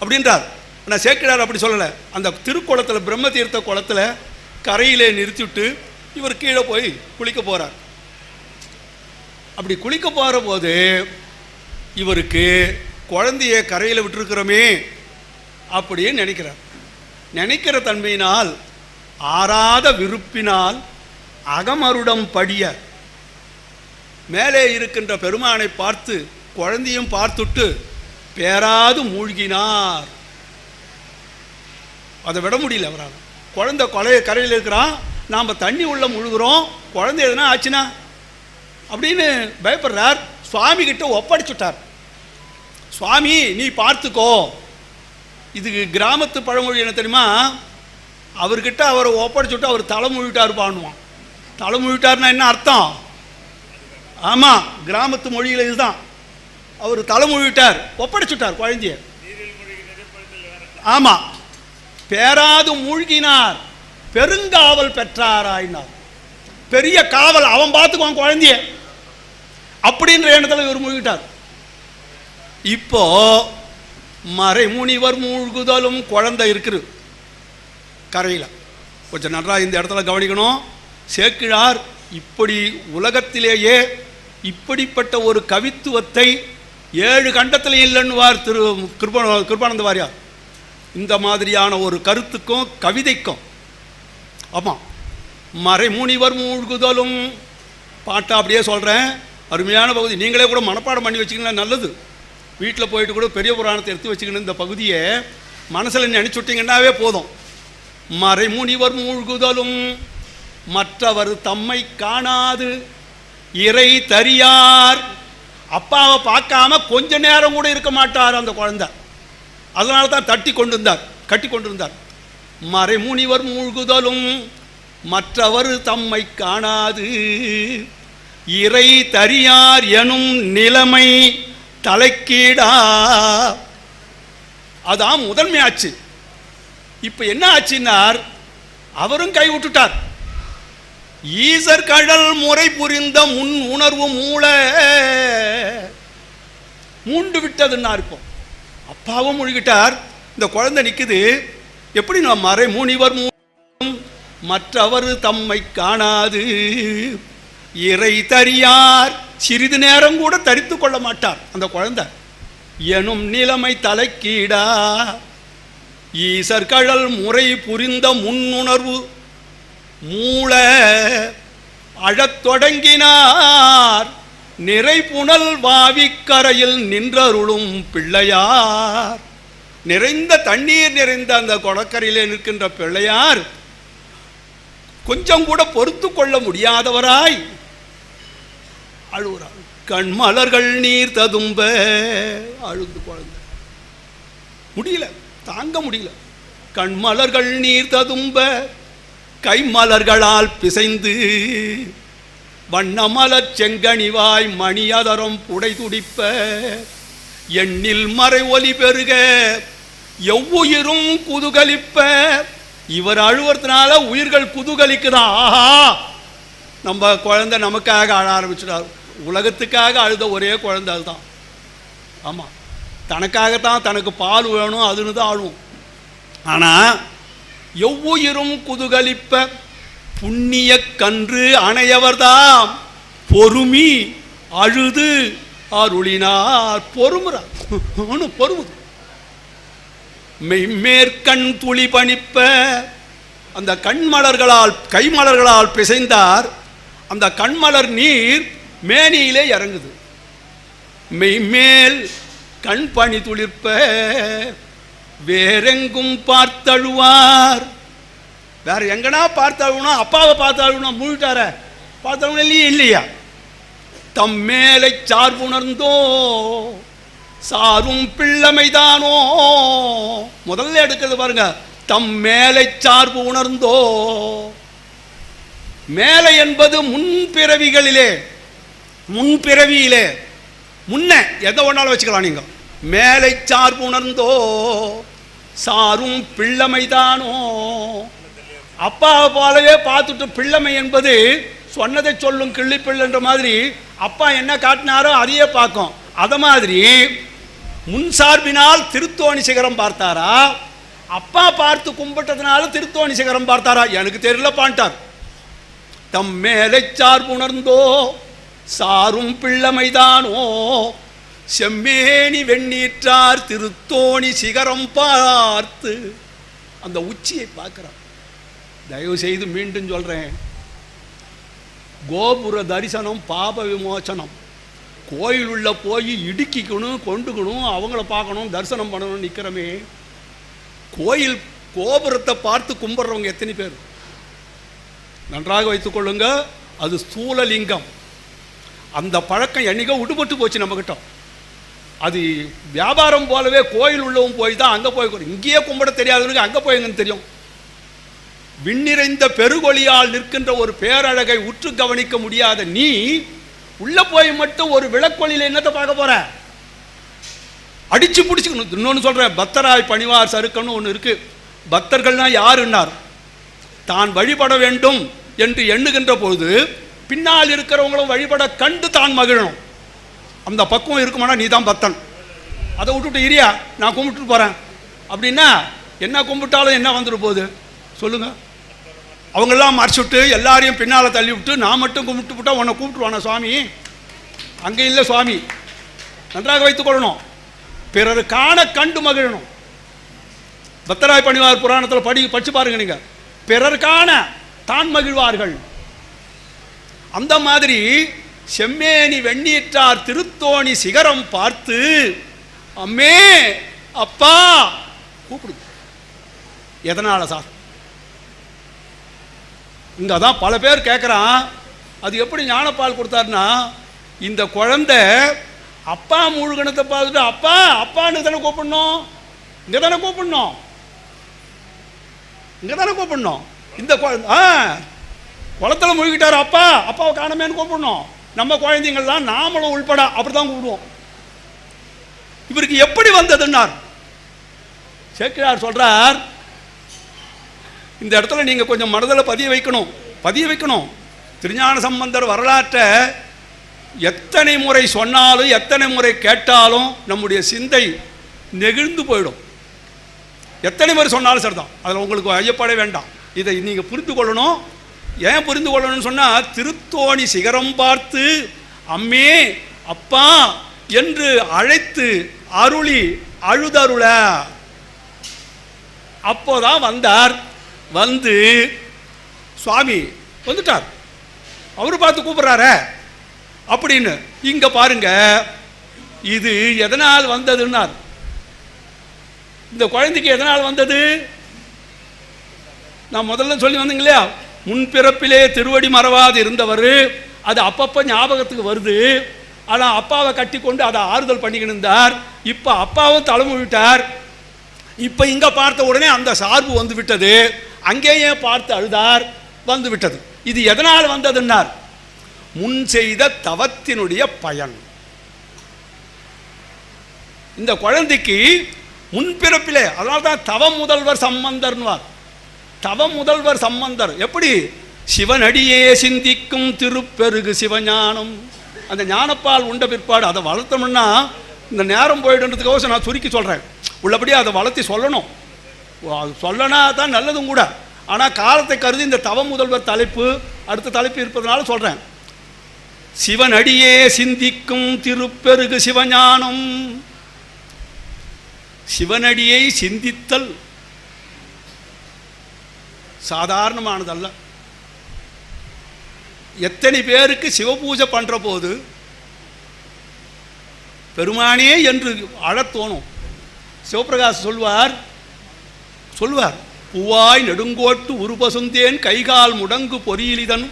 அப்படின்றார். ஆனால் சேக்கிழார் அப்படி சொல்லலை. அந்த திருக்குளத்தில், பிரம்ம தீர்த்த குளத்தில் கரையிலே நிறுத்திவிட்டு இவர் கீழே போய் குளிக்க போகிறார். அப்படி குளிக்க போகிற போது இவருக்கு குழந்தைய கரையில் விட்டுருக்கிறோமே அப்படியே நினைக்கிறார். நினைக்கிற தன்மையினால் ஆறாத விருப்பினால் அகமருடம் படிய மேலே இருக்கின்ற பெருமானை பார்த்து குழந்தையும் பார்த்துட்டு பேராது மூழ்கினார். அதை விட முடியல அவரால். குழந்தை கரையில் இருக்கிறான், நாம் தண்ணி உள்ள முழுகிறோம், குழந்தை எதுனா ஆச்சுன்னா அப்படின்னு பயப்படுறார். சுவாமி கிட்ட ஒப்படைச்சுட்டார். சுவாமி நீ பார்த்துக்கோ. இதுக்கு கிராமத்து பழமொழி என்ன தெரியுமா? அவர்கிட்ட அவரை ஒப்படைச்சுட்டு அவர் தலைமொழிட்டார் பாடுவான். தலைமொழிட்டார்னா என்ன அர்த்தம்? ஆமாம், கிராமத்து மொழியில் இதுதான். அவர் தலைமொழிட்டார், ஒப்படைச்சுட்டார் குழந்தைய. ஆமாம், பேராது மூழ்கினார், பெருங்காவல் பெற்றாராயினார். பெரிய காவல், அவன் பார்த்துக்குவான் குழந்தைய அப்படின்ற எண்ணத்தில் இவர் மூழ்கிட்டார். இப்போ மறைமுனிவர் மூழ்குதலும் குழந்தை இருக்குது கரையில். கொஞ்சம் நன்றாக இந்த இடத்துல கவனிக்கணும். சேக்கிழார் இப்படி உலகத்திலேயே இப்படிப்பட்ட ஒரு கவித்துவத்தை 7 கண்டத்திலையும் இல்லைன்னுவார் கிருபானந்த வாரியார். இந்த மாதிரியான ஒரு கருத்துக்கும் கவிதைக்கும். ஆமாம், மறைமுனிவர் மூழ்குதலும் பாட்டை அப்படியே சொல்கிறேன். அருமையான பகுதி. நீங்களே கூட மனப்பாடம் பண்ணி வச்சிங்கன்னா நல்லது. வீட்டில் போயிட்டு கூட பெரிய புராணத்தை எடுத்து வச்சுக்கணும். இந்த பகுதியை மனசில் நினச்சுட்டிங்கன்னாவே போதும். மறைமுனிவர் மூழ்குதலும் மற்றவர் தம்மை காணாது இறை தரியார். அப்பாவை பார்க்காம கொஞ்ச நேரம் கூட இருக்க மாட்டார் அந்த குழந்தை. அதனால தான் கட்டி கொண்டிருந்தார். மறைமுனிவர் மூழ்குதலும் மற்றவர் தம்மை காணாது இறை தரியார் எனும் நிலைமை தலைக்கீடா. அதான் முதன்மையாச்சு. இப்ப என்ன ஆச்சுன்னார், அவரும் கை விட்டுட்டார். ஈசர் கடல் முறை புரிந்த முன் உணர்வு மூண்டு விட்டதுன்னா இருக்கும். அப்பாவும் முழுகிட்டார். இந்த குழந்தை நிக்குது. எப்படி நான் மறைமுனிவர் மற்றவர் தம்மை காணாது இறை தரியார். சிறிது நேரம் கூட தரித்து கொள்ள மாட்டார் அந்த குழந்தை. எனும் நிலைமை தலைக்கீடா. ஈசர் கடல் முறை புரிந்த முன்னுணர்வு அழத் தொடங்கினார். நிறை புனல் வாவிக்கரையில் நின்றருளும் பிள்ளையார். நிறைந்த தண்ணீர் நிறைந்த அந்த கொடக்கரையிலே நிற்கின்ற பிள்ளையார் கொஞ்சம் கூட பொறுத்து கொள்ள முடியாதவராய் அழுகிறார். கண்மலர்கள் நீர் ததும்ப அழுது குழந்தை முடியல, தாங்க முடியல. கண்மலர்கள் நீர் ததும்ப கைமலர்களால் பிசைந்து வண்ணமலர் செங்கனிவாய் மணியதரம் புடை துடிப்ப எண்ணில் மறை ஒலி பெருக எவ்வுயிரும் குதுகலிப்ப. இவர் அழுவறதுனால உயிர்கள் குதூகலிக்குதான். ஆஹா, நம்ம குழந்தை நமக்காக அழ ஆரம்பிச்சிட்டார். உலகத்துக்காக அழுத ஒரே குழந்தை அதுதான். ஆமாம், தனக்காகத்தான், தனக்கு பால் வேணும் அதுன்னு தான் அழுவும். ஆனால் எவ்வுயிரும் குதூகலிப்ப புண்ணிய கன்று அணையவர்தாம் பொறுமி அழுது அருளினார். பொறுமுறார், பொறுமுது. மெய்மேற்கண் துளி பணிப்ப அந்த கண்மலர்களால் கைமலர்களால் பிசைந்தார். அந்த கண்மலர் நீர் மேனியிலே இறங்குது. மெய்மேல் கண் பனி துளிர்ப்ப வேறெங்கும் பார்த்தழுவார். வேற எங்கனா பார்த்தழுவனா, அப்பாவை பார்த்தழுவனா, மூழ்கிட்டார பார்த்தழுவன இல்லையா. தம் மேலை சார்புணர்ந்தோ சாரும் பிள்ளைமைதானோ. முதல்ல எடுக்கிறது பாருங்க, தம் மேலை சார்பு உணர்ந்தோ. மேலை என்பது முன்பிறவியிலே முன்ன எதை ஒன்றாலும் வச்சுக்கலாம் நீங்க. மேலை சார்பு உணர்ந்தோ சாரும் பிள்ளைமைதானோ. அப்பாவை போலவே பார்த்துட்டு பிள்ளைமை என்பது சொன்னதை சொல்லும் கிள்ளி பிள்ளைன்ற மாதிரி அப்பா என்ன காட்டினாரோ அதையே பார்க்கும். அத மாதிரி முன் சார்பினால் திருத்தோணி சிகரம் பார்த்தாரா, அப்பா பார்த்து கும்பிட்டதுனால திருத்தோணி சிகரம் பார்த்தாரா எனக்கு தெரியல பாண்டார். தம் மேலை சார்பு உணர்ந்தோ சாரும் பிள்ளைமைதானோ செம்மேனி வெண்ணீற்றார் திருத்தோணி சிகரம் பார்த்து. அந்த உச்சியை பார்க்கிறார். தயவு செய்து மீண்டும் சொல்றேன், கோபுர தரிசனம் பாப விமோசனம். கோயில் உள்ள போய் இடுக்கிக்கணும், கொண்டுக்கணும், அவங்கள பார்க்கணும், தரிசனம் பண்ணணும் நிற்கிறமே. கோயில் கோபுரத்தை பார்த்து கும்பிட்றவங்க எத்தனை பேர் நன்றாக வைத்துக் கொள்ளுங்க. அது ஸ்தூலலிங்கம். அந்த பழக்கம் என்னைக்கோ விடுபட்டு போச்சு நம்மகிட்ட. அது வியாபாரம் போலவே கோயில் உள்ளவும் போய் தான் அங்கே போய், இங்கேயே கும்பிட தெரியாதவனுக்கு அங்கே போய் எங்கன்னு தெரியும். விண்ணிறைந்த பெருகொலியால் நிற்கின்ற ஒரு பேரழகை உற்று கவனிக்க முடியாத நீ உள்ள போய் மட்டும் ஒரு விளக்கொலியில் என்னத்தை பார்க்க போற? அடிச்சு பிடிச்சுக்கணும். இன்னொன்று சொல்றேன், பக்தராய் பணிவார் சருக்கன்னு ஒன்று இருக்கு. பக்தர்கள்னா யாருன்னார், தான் வழிபட வேண்டும் என்று எண்ணுகின்ற பொழுது பின்னால் இருக்கிறவங்களும் வழிபட கண்டு தான் மகிழணும். அந்த பக்குவம் இருக்குமானா நீ தான் பக்தன். அதை விட்டுட்டு இரியா நான் கும்பிட்டுட்டு போகிறேன் அப்படின்னா என்ன கும்பிட்டாலும் என்ன வந்துட்டு போகுது சொல்லுங்க? அவங்கெல்லாம் மறைச்சுட்டு எல்லாரையும் பின்னால் தள்ளி விட்டு நான் மட்டும் கும்பிட்டு விட்டா உன்னை கூப்பிட்டுருவானா சுவாமி? அங்கே இல்லை சுவாமி. நன்றாக வைத்துக் கொள்ளணும். பிறரு காண கண்டு மகிழணும். பத்தராய் பணிவார் புராணத்தில் படிச்சு பாருங்க நீங்க. பிறர் காண தான் மகிழ்வார்கள். அந்த மாதிரி செம்மேனி வெண்ணீற்றார் திருத்தோணி சிகரம் பார்த்து அம்மே அப்பா கூப்பிடுது. எதனால சார்? இங்க தான் பல பேர் கேட்குறான், அது எப்படி ஞானப்பால் கொடுத்தாருன்னா, இந்த குழந்தை அப்பா மூழ்கணத்தை பார்த்துட்டு அப்பா அப்பான்னு தானே கூப்பிடணும், இங்கே தானே கூப்பிடணும், இங்கே தானே கூப்பிடணும். இந்த குளத்துல மூழ்கிட்டார் அப்பா அப்பாவை காணமேன்னு கூப்பிடணும். நம்ம குழந்தைங்கள்லாம் நாமளும் உள்பட அப்படிதான் கூப்பிடுவோம். இவருக்கு எப்படி வந்ததுன்னார் சேக்கிழார் சொல்றார், இந்த இடத்துல நீங்க கொஞ்சம் மனதில் பதிய வைக்கணும். திருஞான சம்பந்தர் வரலாற்றை எத்தனை முறை சொன்னாலும் எத்தனை முறை கேட்டாலும் நம்முடைய சிந்தை நெகிழ்ந்து போயிடும். எத்தனை முறை சொன்னாலும் சரிதான், அதில் உங்களுக்கு ஐயப்பட வேண்டாம். இதை நீங்கள் புரிந்து கொள்ளணும். ஏன் புரிந்து கொள்ளணும்னு சொன்னால், திருத்தோணி சிகரம் பார்த்து அம்மே அப்பா என்று அழைத்து அருளி அழுதருள அப்போதான் வந்தார். வந்து சுவாமி வந்துட்டார், அவரு பார்த்து கூப்பிடுறாரு அப்படின்னு. இங்க பாருங்க, இது எதனால் வந்ததுன்னார். இந்த குழந்தைக்கு எதனால் வந்தது? நான் முதல்ல சொல்லி வந்தீங்க இல்லையா, முன்பிறப்பிலே திருவடி மறவாது இருந்தவர். அது அப்பப்போ ஞாபகத்துக்கு வருது. ஆனால் அப்பாவை கட்டி கொண்டு அதை ஆறுதல் பண்ணிக்கிட்டு இருந்தார். இப்போ அப்பாவும் தலைமுழுவிட்டார். இப்போ இங்கே பார்த்த உடனே அந்த சார்பு வந்து விட்டது. அங்கேயே பார்த்து அழுதார், வந்து விட்டது. இது எதனால் வந்ததுன்னார், முன் செய்த தவத்தினுடைய பயன். இந்த குழந்தைக்கு முன்பிறப்பிலே, அதனால தான் தவ முதல்வர் சம்பந்தர்வார். தவ முதல்வர் சம்பந்தர் எப்படி? சிவனடியே சிந்திக்கும் திருப்பெருகு சிவஞானம். அந்த ஞானப்பால் உண்ட பிற்பாடு அதை வளர்த்தோம்னா, இந்த நேரம் போயிடுன்றதுக்கோசம் நான் சுருக்கி சொல்கிறேன். உள்ளபடியே அதை வளர்த்தி சொல்லணும். சொல்லனா தான் நல்லதும் கூட. ஆனால் காலத்தை கருதி இந்த தவ முதல்வர் தலைப்பு அடுத்த தலைப்பு இருப்பதனால சொல்கிறேன். சிவனடியே சிந்திக்கும் திருப்பெருகு சிவஞானம். சிவனடியை சிந்தித்தல் சாதாரணமானதல்ல. எத்தனை பேருக்கு சிவபூஜை பண்ற போது பெருமானே என்று அழத்தோணும். சிவபிரகாஷ் சொல்வார், பூவாய் நெடுங்கோட்டு உருபசுந்தேன் கைகால் முடங்கு பொறியிலிதன்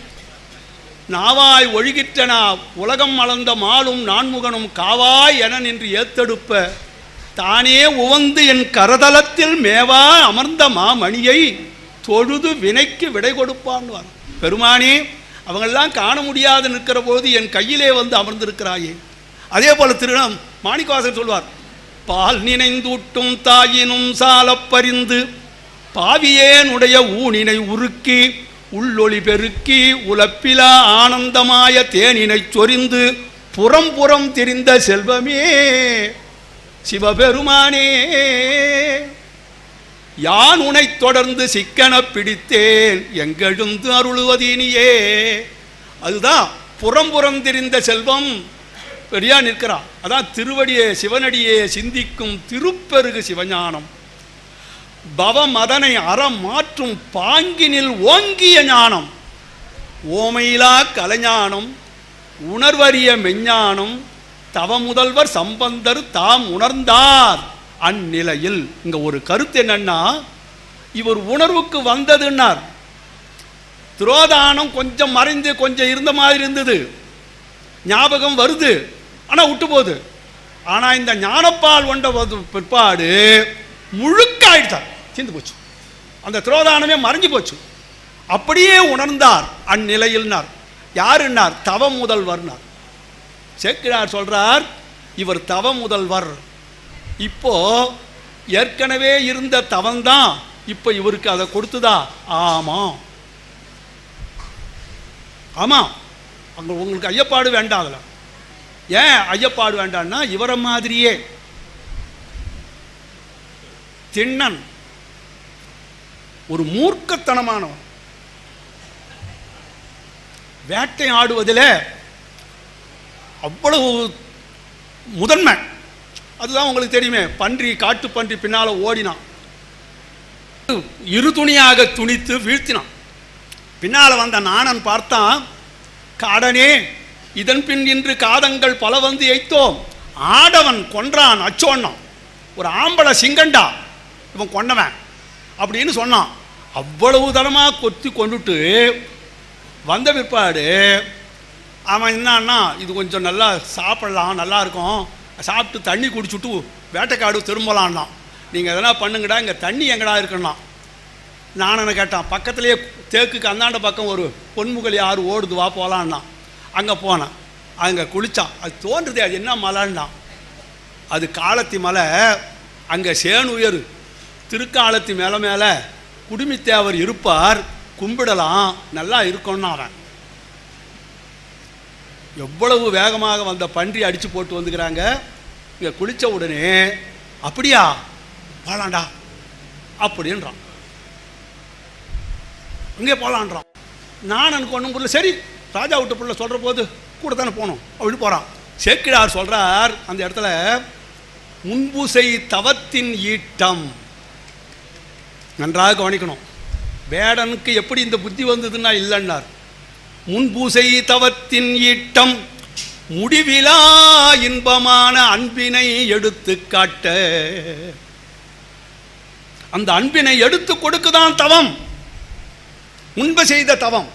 நாவாய் ஒழுகிற்றனா உலகம் அளந்த மாலும் நான்முகனும் காவாய் என நின்று ஏத்தெடுப்ப தானே உவந்து என் கரதலத்தில் மேவா அமர்ந்த மாமணியை தொழுது வினைக்கு விடை கொடுப்பான். பெருமானே, அவங்கெல்லாம் காண முடியாது நிற்கிற போது என் கையிலே வந்து அமர்ந்திருக்கிறாயே. அதே போல திருநாம் மாணிக்கவாசகர் சொல்வார், பால் நினைந்தூட்டும் தாயினும் சாலப்பறிந்து பாவியேனுடைய ஊனினை உருக்கி உள்ளொளி பெருக்கி உலப்பிலா ஆனந்தமாய தேனினை சொரிந்து புறம் புறம் திரிந்த செல்வமே சிவபெருமானே, யான் உனை தொடர்ந்து சிக்கன பிடித்தேன் எங்கெழுந்து அருளுவதீனியே. அதுதான் புறம் புறம் திரிந்த செல்வம். பெரியா நிற்கிறான். அதான் திருவடியே சிவனடியே சிந்திக்கும் திருப்பெருகு சிவஞானம். பவமதனை அறம் மாற்றும் பாங்கினில் ஓங்கிய ஞானம். ஓமையிலா கலைஞானம், உணர்வறிய மெஞ்ஞானம், தவ முதல்வர் சம்பந்தர் தாம் உணர்ந்தார் அந்நிலையில். இங்க ஒரு கருத்து என்னன்னா, இவர் உணர்வுக்கு வந்ததுன்னார். திரோதானம் கொஞ்சம் மறைந்து கொஞ்சம் இருந்த மாதிரி இருந்தது, ஞாபகம் வருது, ஆனால் விட்டு போகுது. ஆனால் இந்த ஞானப்பால் கொண்ட பிற்பாடு முழுக்காயிட்டார், தீர்ந்து போச்சு. அந்த திரோதானமே மறைஞ்சு போச்சு. அப்படியே உணர்ந்தார் அந்நிலையில்னார். யாருன்னார்? தவ முதல்வர்னார். சேக்கிழார் சொல்றார், இவர் தவ முதல்வர். இப்போ ஏற்கனவே இருந்த தவந்தான் இப்போ இவருக்கு அதை கொடுத்துதா? ஆமாம் ஆமாம். அங்கே உங்களுக்கு ஐயப்பாடு வேண்டாம். அதில் ஏன் ஐயப்பாடு வேண்டாம்னா, இவரை மாதிரியே திண்ணன், ஒரு மூர்க்கத்தனமானவன். வேட்டையாடுவதில் அவ்வளவு முதன்மை. அதுதான் உங்களுக்கு தெரியுமே, பன்றி, காட்டு பன்றி பின்னால் ஓடினான், இரு துணியாக துணித்து வீழ்த்தினான். பின்னால் வந்த நாணன் பார்த்தான், காடனே இதன் பின் இன்று காதங்கள் பல வந்து எய்த்தோம். ஆடவன் கொன்றான் அச்சோன்னான், ஒரு ஆம்பளை சிங்கண்டா இவன் கொண்டவன் அப்படின்னு சொன்னான். அவ்வளவு தரமாக கொத்தி கொண்டுட்டு வந்த பிற்பாடு அவன் என்னான்னா, இது கொஞ்சம் நல்லா சாப்பிடலாம், நல்லா இருக்கும், சாப்பிட்டு தண்ணி குடிச்சுட்டு வேட்டைக்காடு திரும்பலான்னா. நீங்கள் எதனா பண்ணுங்கடா, இங்கே தண்ணி எங்கடா இருக்குன்னா. நானனை கேட்டான், பக்கத்துலேயே தேக்குக்கு அந்தாண்ட பக்கம் ஒரு பொன்முகலி ஆறு ஓடுது, வா போகலான்னா. அங்கே போனான், அங்கே குளித்தான். அது தோன்றுது, அது என்ன மலைன்னா, அது காலத்தி மலை. அங்கே சேனுயர் திருக்காலத்தி மேலே மேலே குடுமித்தேவர் இருப்பார், கும்பிடலாம், நல்லா இருக்கும்னா. அவன் எவ்வளவு வேகமாக வந்த பன்றி அடித்து போட்டு வந்துக்கிறாங்க. இங்கே குளித்த உடனே அப்படியா போகலாண்டா அப்படின்றான், இங்கே போகலான்றான். நான் எனக்கு ஒன்றும் புரியல. சரி, ராஜா விட்டு பிள்ளை சொல்கிற போது கூட தானே போகணும் அப்படின்னு போகிறான். சேக்கிழார் சொல்கிறார் அந்த இடத்துல, முன்புசை தவத்தின் ஈட்டம். நன்றாக கவனிக்கணும். வேடனுக்கு எப்படி இந்த புத்தி வந்ததுன்னா இல்லைன்னார். முன்பூசை தவத்தின் ஈட்டம் முடிவிலா இன்பமான அன்பினை எடுத்து காட்ட. அந்த அன்பினை எடுத்து கொடுக்குதான் தவம். முன்பு செய்த தவம்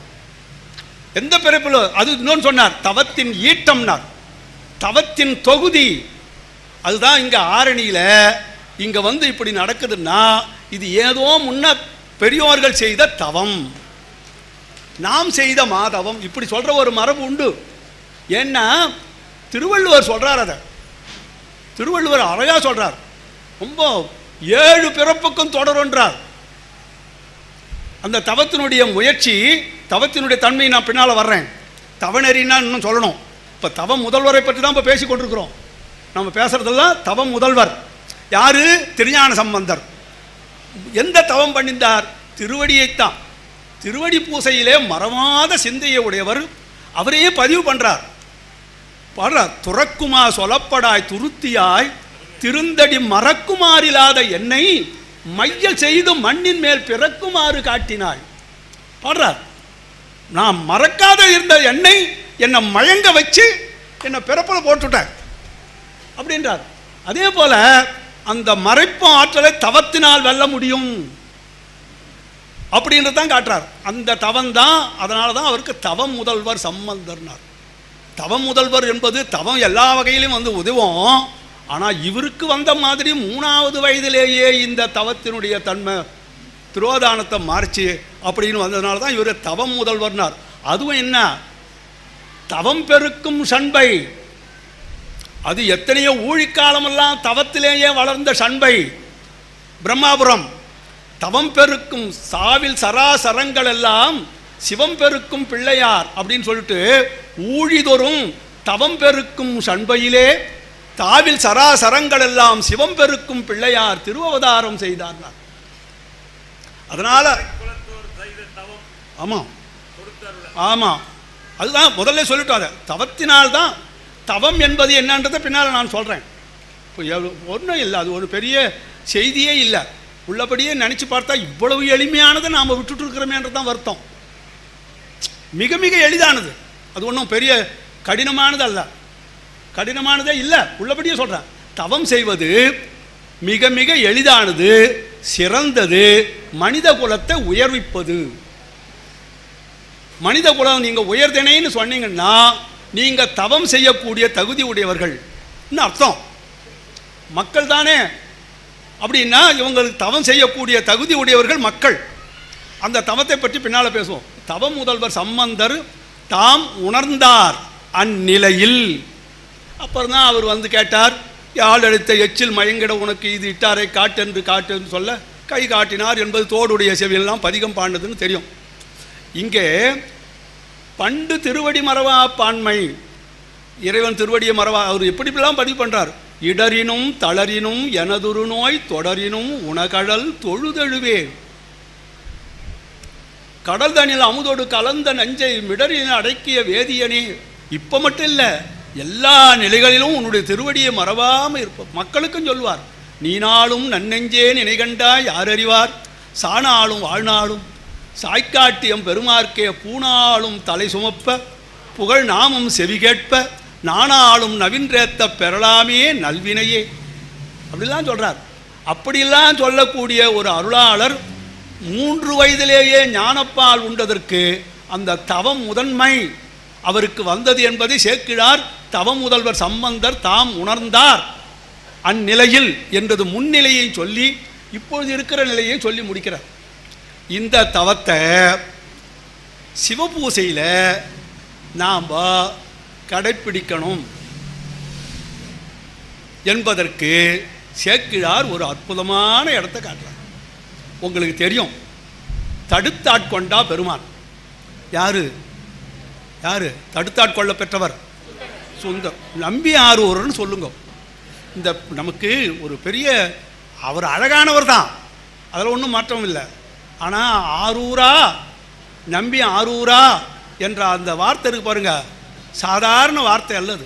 எந்த பிறப்பில் அது இன்னொன்று சொன்னார், தவத்தின் ஈட்டம்னார், தவத்தின் தொகுதி. அதுதான் இங்கே ஆரணியில் இங்கே வந்து இப்படி நடக்குதுன்னா, இது ஏதோ முன்ன பெரியோர்கள் செய்த தவம், நாம் செய்த மாதவம், இப்படி சொல்கிற ஒரு மரபு உண்டு. ஏன்னா திருவள்ளுவர் சொல்கிறார், அதை திருவள்ளுவர் அழகாக சொல்கிறார். ரொம்ப 7 பிறப்புக்கும் தொடருன்றார். அந்த தவத்தினுடைய முயற்சி, தவத்தினுடைய தன்மை நான் பின்னால் வர்றேன். தவநெறின்னா இன்னும் சொல்லணும். இப்போ தவ முதல்வரை பற்றி தான் இப்போ பேசி கொண்டிருக்கிறோம். நம்ம பேசுகிறதெல்லாம் தவ முதல்வர் யார்? திருஞான சம்பந்தர். எந்த தவம் பண்ணிந்தார்? திருவடியைத்தான். திருவடி பூசையிலே மறவாத சிந்தையை உடையவர். அவரையே பதிவு பண்ணுறார், பாடுறார். துறக்குமா சொலப்படாய் துருத்தியாய் திருந்தடி மறக்குமாறில்லாத என்னை மையல் செய்து மண்ணின் மேல் பிறக்குமாறு காட்டினாய். பாடுறார். நான் மறக்காத இருந்த என்னை என்னை மயங்க வச்சு என்னை பிறப்பில் போட்டுட்டார் அப்படின்றார். அதே போல அந்த மறைப்பு ஆற்றலை தவத்தினால் வெல்ல முடியும் அப்படின்றதான் காட்டுறார். அந்த தவம் தான், அதனால தான் அவருக்கு தவம் முதல்வர் சம்பந்தர்னார். தவம் முதல்வர் என்பது தவம் எல்லா வகையிலும் வந்து உதவும். ஆனால் இவருக்கு வந்த மாதிரி 3வது வயதிலேயே இந்த தவத்தினுடைய தன்மை திரோதானத்தை மாறிச்சு அப்படின்னு வந்ததுனால தான் இவர் தவம் முதல்வர்னார். அதுவும் என்ன, தவம் பெருக்கும் சண்பை. அது எத்தனையோ ஊழிக்காலமெல்லாம் தவத்திலேயே வளர்ந்த சண்பை. பிரம்மாபுரம் தவம் பெருக்கும் சாவில் சராசரங்கள் எல்லாம் சிவம் பெருக்கும் பிள்ளையார் அப்படின்னு சொல்லிட்டு ஊழிதொரும் தவம் பெருக்கும் சண்பையிலே தாவில் சராசரங்கள் எல்லாம் சிவம் பெருக்கும் பிள்ளையார் திருவவதாரம் செய்தார். அதனால ஆமாம் ஆமாம், அதுதான் முதல்ல சொல்லிட்டோம். அதை தவத்தினால்தான். தவம் என்பது என்னன்றதை பின்னால் நான் சொல்கிறேன். இப்போ ஒன்றும் இல்லை, அது ஒரு பெரிய செய்தியே இல்லை. உள்ளபடியே நினச்சி பார்த்தா இவ்வளவு எளிமையானதை நாம் விட்டுட்டு இருக்கிறோமேன்றது தான் வருத்தம். மிக மிக எளிதானது, அது ஒன்றும் பெரிய கடினமானது அல்ல, கடினமானதே இல்லை. உள்ளபடியே சொல்கிறேன், தவம் செய்வது மிக மிக எளிதானது, சிறந்தது, மனித குலத்தை உயர்விப்பது. மனித குலம் நீங்கள் உயர்தனைன்னு சொன்னீங்கன்னா நீங்கள் தவம் செய்யக்கூடிய தகுதி உடையவர்கள் அர்த்தம். மக்கள் தானே அப்படின்னா இவங்களுக்கு தவம் செய்யக்கூடிய தகுதி உடையவர்கள் மக்கள். அந்த தவத்தை பற்றி பின்னால் பேசுவோம். தவம் முதல்வர் சம்பந்தர் தாம் உணர்ந்தார் அந்நிலையில். அப்புறம் தான் அவர் வந்து கேட்டார், யாழ் எடுத்த எச்சில் மயங்கிட உனக்கு இது இட்டாரை காட்டென்று காட்டென்று சொல்ல கை காட்டினார் என்பது தோடுடைய செவியெல்லாம் பதிகம் பாண்டதுன்னு தெரியும். இங்கே பண்டு திருவடி மறவா பான்மை, இறைவன் திருவடியை மறவா, அவர் எப்படிலாம் பதிவு பண்ணுறார். இடரினும் தளரினும் எனதுரு நோய் தொடரினும் உணகழல் தொழுதழுவே. கடல் தனில் அமுதோடு கலந்த நஞ்சை மிடரின் அடக்கிய வேதியனே. இப்போ மட்டும் இல்லை, எல்லா நிலைகளிலும் உன்னுடைய திருவடியை மறவாமல் இருப்போம். மக்களுக்கும் சொல்வார், நீனாலும் நன்னெஞ்சே நினைகண்டா யார் அறிவார், சாணாலும் வாழ்நாளும் சாய்க்காட்டியம் பெருமார்க்கே பூனாலும் தலை சுமப்ப புகழ் நாமம் செவி கேட்ப நானாலும் நவின்றேத்த பெறலாமே நல்வினையே. அப்படிலாம் சொல்கிறார். அப்படிலாம் சொல்லக்கூடிய ஒரு அருளாளர் 3 வயதிலேயே ஞானப்பால் உண்டதற்கு அந்த தவம் முதன்மை அவருக்கு வந்தது என்பதை சேக்கிழார் தவம் முதல்வர் சம்பந்தர் தாம் உணர்ந்தார் அந்நிலையில் என்றது முன்னிலையை சொல்லி இப்பொழுது இருக்கிற நிலையை சொல்லி முடிக்கிறார். இந்த தவத்தை சிவபூசையில் நாம் கடைப்பிடிக்கணும் என்பதற்கு சேக்கிழார் ஒரு அற்புதமான இடத்தை காட்டுறார். உங்களுக்கு தெரியும், தடுத்தாட்கொண்டா பெருமான். யாரு யாரு தடுத்தாட்கொள்ள பெற்றவர்? சுந்தர். நம்பி ஆரூரன்னு சொல்லுங்க. இந்த நமக்கு ஒரு பெரிய அவர் அழகானவர் தான், அதில் ஒன்றும் மாற்றம் இல்லை. ஆனால் ஆரூரா நம்பி ஆரூரா என்ற அந்த வார்த்தை இருக்கு பாருங்க, சாதாரண வார்த்தை அல்லது.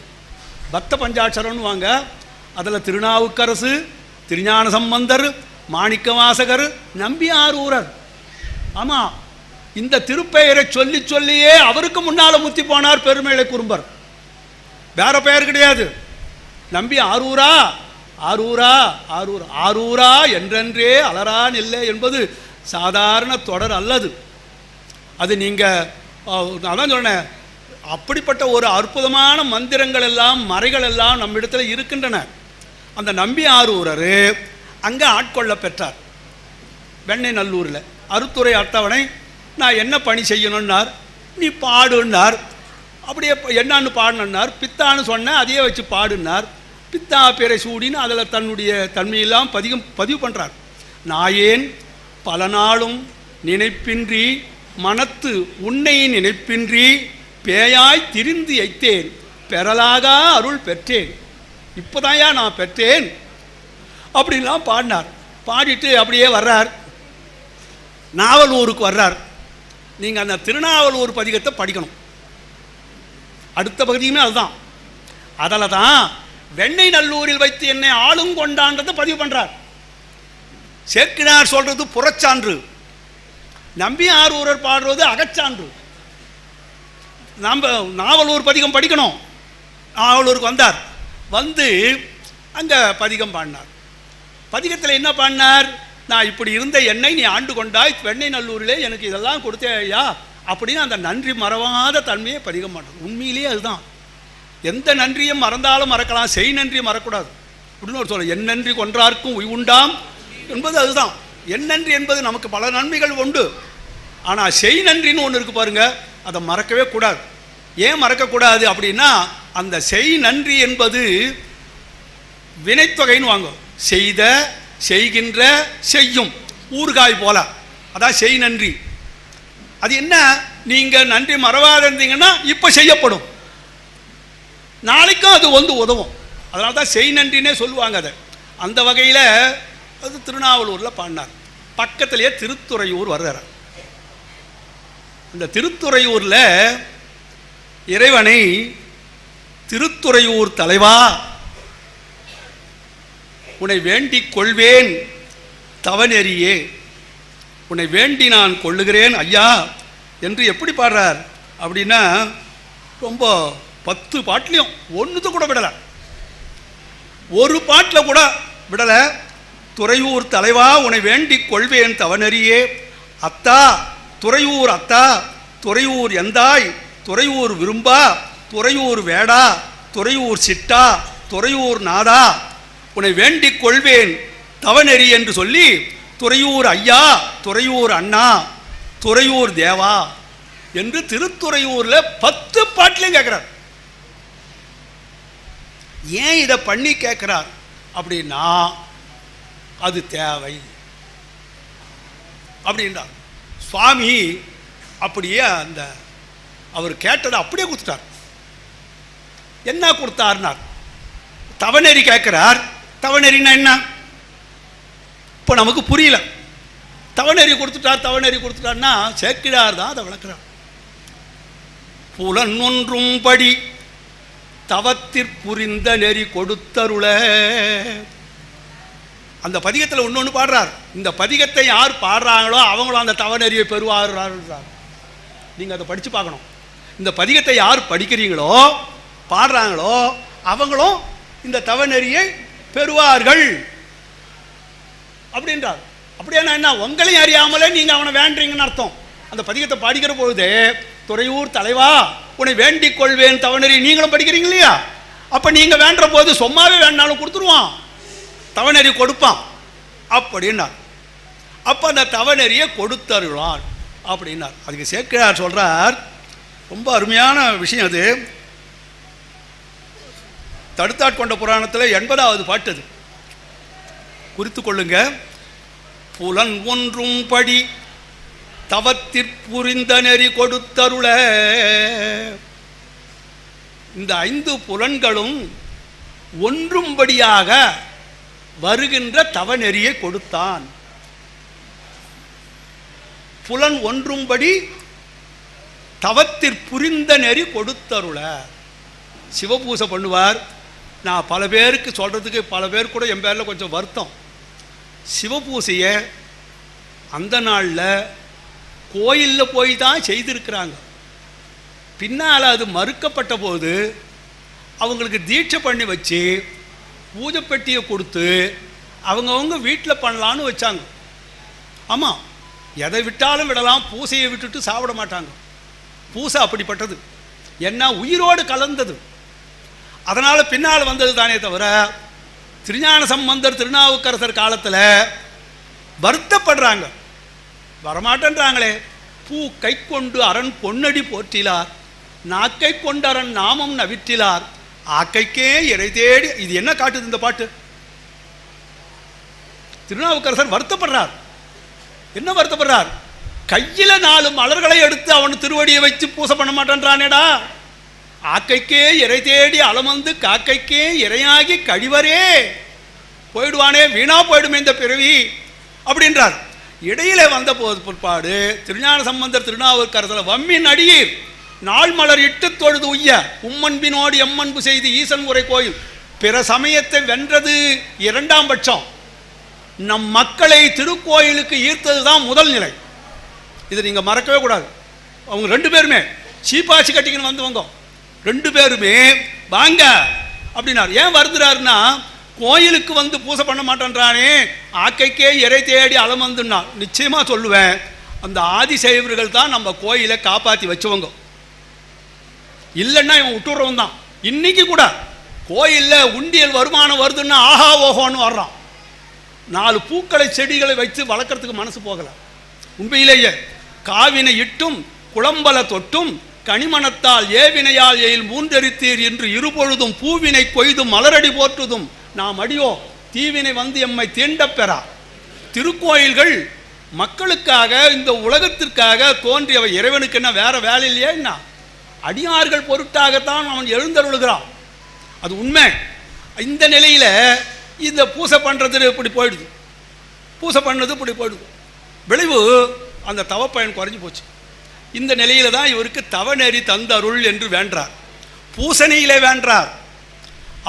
பக்த பஞ்சாட்சரம்னு வாங்க, அதில் திருநாவுக்கரசு, திருஞான சம்பந்தர், மாணிக்க வாசகர், நம்பி ஆரூரர். ஆமாம், இந்த திருப்பெயரை சொல்லி சொல்லியே அவருக்கு முன்னால் முத்தி போனார் பெருமேளை குறும்பர். வேற பெயர் கிடையாது. நம்பி ஆரூரா ஆரூரா ஆரூரா ஆரூரா என்றென்றே அலரான் இல்லை என்பது சாதாரண தொடர் அல்லது. அது நீங்கள் அதான் சொன்னேன், அப்படிப்பட்ட ஒரு அற்புதமான மந்திரங்கள் எல்லாம் மறைகள் எல்லாம் நம்மிடத்தில் இருக்கின்றன. அந்த நம்பி ஆரூரர் அங்கே ஆட்கொள்ள பெற்றார். வெண்ணை நல்லூரில் அருத்துறை அட்டவணை, நான் என்ன பணி செய்யணுன்னார், நீ பாடுன்னார். அப்படியே என்னான்னு பாடினார், பித்தான்னு சொன்னேன், அதையே வச்சு பாடுனார். பித்தா பேரை சூடின்னு அதில் தன்னுடைய தன்மையெல்லாம் பதிவு பண்ணுறார். நாயேன் பல நாளும் நினைப்பின்றி மனத்து உன்னை நினைப்பின்றி பேயாய் திரிந்து வைத்தேன் பெறலாக அருள் பெற்றேன், இப்போதாயா நான் பெற்றேன் அப்படின்லாம் பாடினார். பாடிட்டு அப்படியே வர்றார், நாவலூருக்கு வர்றார். நீங்கள் அந்த திருநாவலூர் பதிகத்தை படிக்கணும். அடுத்த பகுதியுமே அதுதான். அதில் தான் வெண்ணை நல்லூரில் வைத்து என்னை ஆளும் கொண்டான்றதை பதிவு பண்ணுறார். சேக்கிழார் சொல்கிறது புறச்சான்று, நம்பி ஆரூரர் பாடுறது அகச்சான்று. நம்ம நாவலூர் பதிகம் படிக்கணும். நாவலூருக்கு வந்தார், வந்து அங்கே பதிகம் பாடினார். பதிகத்தில் என்ன பாடினார், நான் இப்படி இருந்த என்னை நீ ஆண்டு கொண்டாய், வெண்ணை நல்லூரிலே எனக்கு இதெல்லாம் கொடுத்தே ஐயா அப்படின்னு அந்த நன்றி மறவாத தன்மையை பதிகம் பண்ணுறது. உண்மையிலேயே அதுதான். எந்த நன்றியும் மறந்தாலும் மறக்கலாம், செய் நன்றி மறக்கூடாது அப்படின்னு ஒரு சொல்ல. என் நன்றி கொன்றார்க்கும் உண்டாம் என்பது அதுதான். என் நன்றி என்பது நமக்கு பல நன்மைகள் உண்டு. ஆனால் செய் நன்றின்னு ஒன்று இருக்குது பாருங்க, அதை மறக்கவே கூடாது. ஏன் மறக்கக்கூடாது அப்படின்னா, அந்த செய் நன்றி என்பது வினைத்தொகைன்னு வாங்க. செய்த, செய்கின்ற, செய்யும், ஊறுகாய் போல, அதான் செய் நன்றி. அது என்ன, நீங்கள் நன்றி மறவாத இருந்தீங்கன்னா இப்போ செய்யப்படும், நாளைக்கும் அது வந்து உதவும். அதனால தான் செய் நன்றினே சொல்லுவாங்க. அதை அந்த வகையில் அது திருநாவலூரில் பாடினார். பக்கத்திலேயே திருத்துறையூர் வர்றார். அந்த திருத்துறையூரில் இறைவனை திருத்துறையூர் தலைவா உன்னை வேண்டிக் கொள்வேன் தவநெறியே, உன்னை வேண்டி நான் கொள்ளுகிறேன் ஐயா என்று எப்படி பாடுறார் அப்படின்னா, ரொம்ப 10 பாட்டிலையும் ஒன்றுத்து கூட விடலை, ஒரு பாட்டில் கூட விடலை. துறையூர் தலைவா உன்னை வேண்டிக் கொள்வேன் தவநெறியே, அத்தா துறையூர் அத்தா, துறையூர் எந்தாய், துறையூர் விரும்பா, துறையூர் வேடா, துறையூர் சிட்டா, துறையூர் நாதா, உன்னை வேண்டிக் கொள்வேன் தவநெறி என்று சொல்லி துறையூர் ஐயா, துறையூர் அண்ணா, துறையூர் தேவா என்று திருத்துறையூரில் 10 பாட்டிலையும் கேட்குறார். ஏன் இதை பண்ணி கேட்குறார் அப்படின்னா, அது தேவை அப்படின்றார் சுவாமி. அப்படியே அந்த அவர் கேட்டதை அப்படியே கொடுத்துட்டார். என்ன கொடுத்தார்னார், தவநெறி கேட்கிறார். தவநெறின்னா என்ன? இப்போ நமக்கு புரியல. தவநெறி கொடுத்துட்டார்னா சேக்கிழார் தான் அதை விளக்குறார். புலன் ஒன்றும் படி தவத்திற்புரிந்த நெறி கொடுத்தருள. அந்த பதிகத்தில் ஒன்று பாடுறார். இந்த பதிகத்தை யார் பாடுறாங்களோ அவங்களும் அந்த தவநெறியை பெறுவார்கள். நீங்கள் அதை படித்து பார்க்கணும். இந்த பதிகத்தை யார் படிக்கிறீங்களோ பாடுறாங்களோ அவங்களும் இந்த தவநெறியை பெறுவார்கள் அப்படின்றார். அப்படின்னா என்ன? உங்களையும் அறியாமலே நீங்கள் அவனை வேண்டீங்கன்னு அர்த்தம். அந்த பதிகத்தை படிக்கிற பொழுது துறையூர் தலைவா உன்னை வேண்டிக் கொள்வேன் தவநெறி நீங்களும் படிக்கிறீங்க இல்லையா? அப்போ நீங்கள் வேண்டுற போது சும்மாவே வேண்டாலும் கொடுத்துருவான், தவநெறி கொடுப்பான் அப்படின்னார். அப்போ அந்த தவநெறியை கொடுத்தருளான் அப்படின்னார். அதுக்கு சேக்கிழார் சொல்கிறார், ரொம்ப அருமையான விஷயம் அது. தடுத்தாட்கொண்ட புராணத்தில் 80வது பாட்டு அது, குறித்து கொள்ளுங்க. புலன் ஒன்றும் படி தவத்திற்புரிந்த நெறி கொடுத்தருள. இந்த 5 புலன்களும் ஒன்றும்படியாக வருகின்ற தவநெறியை கொடுத்தான். புலன் ஒன்றும்படி தவத்திற்புரிந்த நெறி கொடுத்தருள. சிவபூசை பண்ணுவார். நான் பல பேருக்கு சொல்கிறதுக்கு பல பேர் கூட என் பேரில் கொஞ்சம் வருத்தம். சிவபூசையை அந்த நாளில் கோயிலில் போய் தான் செய்திருக்கிறாங்க. பின்னால் அது மறுக்கப்பட்ட போது அவங்களுக்கு தீட்சை பண்ணி வச்சு பூஜை பெட்டியை கொடுத்து அவங்கவுங்க வீட்டில் பண்ணலான்னு வச்சாங்க. ஆமாம், எதை விட்டாலும் விடலாம், பூசையை விட்டுட்டு சாப்பிட மாட்டாங்க. பூசை அப்படிப்பட்டது, என்ன உயிரோடு கலந்தது. அதனால் பின்னால் வந்தது தானே தவிர திருஞான சம்பந்தர் திருநாவுக்கரசர் காலத்தில் வருத்தப்படுறாங்க, வரமாட்டேன்றாங்களே. பூ கை கொண்டு அரண் பொன்னடி போற்றிலார், நாக்கை கொண்டு அரண் நாமம் நவிற்றிலார், ஆக்கைக்கே இறை தேடி. இது என்ன காட்டுது இந்த பாட்டு? திருநாவுக்கரசர் வருத்தப்படுறார். என்ன வருத்தப்படுறார்? கையில் 4 மலர்களை எடுத்து அவன் திருவடியை வச்சு பூசை பண்ண மாட்டேன்றானேடா. ஆக்கைக்கே இறை தேடி அலமந்து காக்கைக்கே இறையாகி கழிவரே போயிடுவானே, வீணா போயிடுமே இந்த பிறவி அப்படின்றார். இடையில வந்த போது பிற்பாடு திருஞான சம்பந்தர் திருநாவுக்கரசர் வம்மின் அடியீர் நாள் மலர் இட்டு தொழுது உய்ய உம்மன்பினோடு எம்மன்பு செய்து ஈசன் உரை கோயில். பிற சமயத்தை வென்றது 2ஆம் பட்சம், நம் மக்களை திருக்கோயிலுக்கு ஈர்த்தது தான் முதல் நிலை. இதை நீங்கள் மறக்கவே கூடாது. அவங்க 2 பேருமே சீப்பாசி கட்டிக்கின்னு வந்தவங்க 2 பேருமே வாங்க அப்படின்னார். ஏன் வருதுறாருன்னா, கோயிலுக்கு வந்து பூசை பண்ண மாட்டேன்றானே, ஆக்கைக்கே இறை தேடி அலமந்துன்னா. நிச்சயமாக சொல்லுவேன், அந்த ஆதிசைவர்கள் தான் நம்ம கோயிலை காப்பாற்றி வச்சவங்க. இல்லைன்னா இவன் விட்டுறவன் தான். இன்னைக்கு கூட கோயிலில் உண்டியல் வருமானம் வருதுன்னா ஆஹா ஓஹோன்னு வர்றான். 4 பூக்களை செடிகளை வைத்து வளர்க்குறதுக்கு மனசு போகலை. உண்மையிலேயே காவினை இட்டும் குளம்பல தொட்டும் கனிமணத்தால் ஏவினையால் எயில் மூன்றெரித்தீர் என்று இருபொழுதும் பூவினை கொய்தும் மலரடி போற்றுதும் நாம் அடியோ தீவினை வந்து எம்மை தீண்ட பெறா. திருக்கோயில்கள் மக்களுக்காக, இந்த உலகத்திற்காக தோன்றியவை. இறைவனுக்கு என்ன வேற வேலை இல்லையா என்ன? அடியார்கள் பொருட்டாகத்தான் அவன் எழுந்தருளுகிறான். அது உண்மை. இந்த நிலையில் இந்த பூசை பண்ணுறது இப்படி போயிடுது, பூசை பண்ணது இப்படி போயிடுது. விளைவு அந்த தவப்பயன் குறைஞ்சி போச்சு. இந்த நிலையில தான் இவருக்கு தவநெறி தந்தருள் என்று வேண்டார், பூசணையிலே வேண்டார்.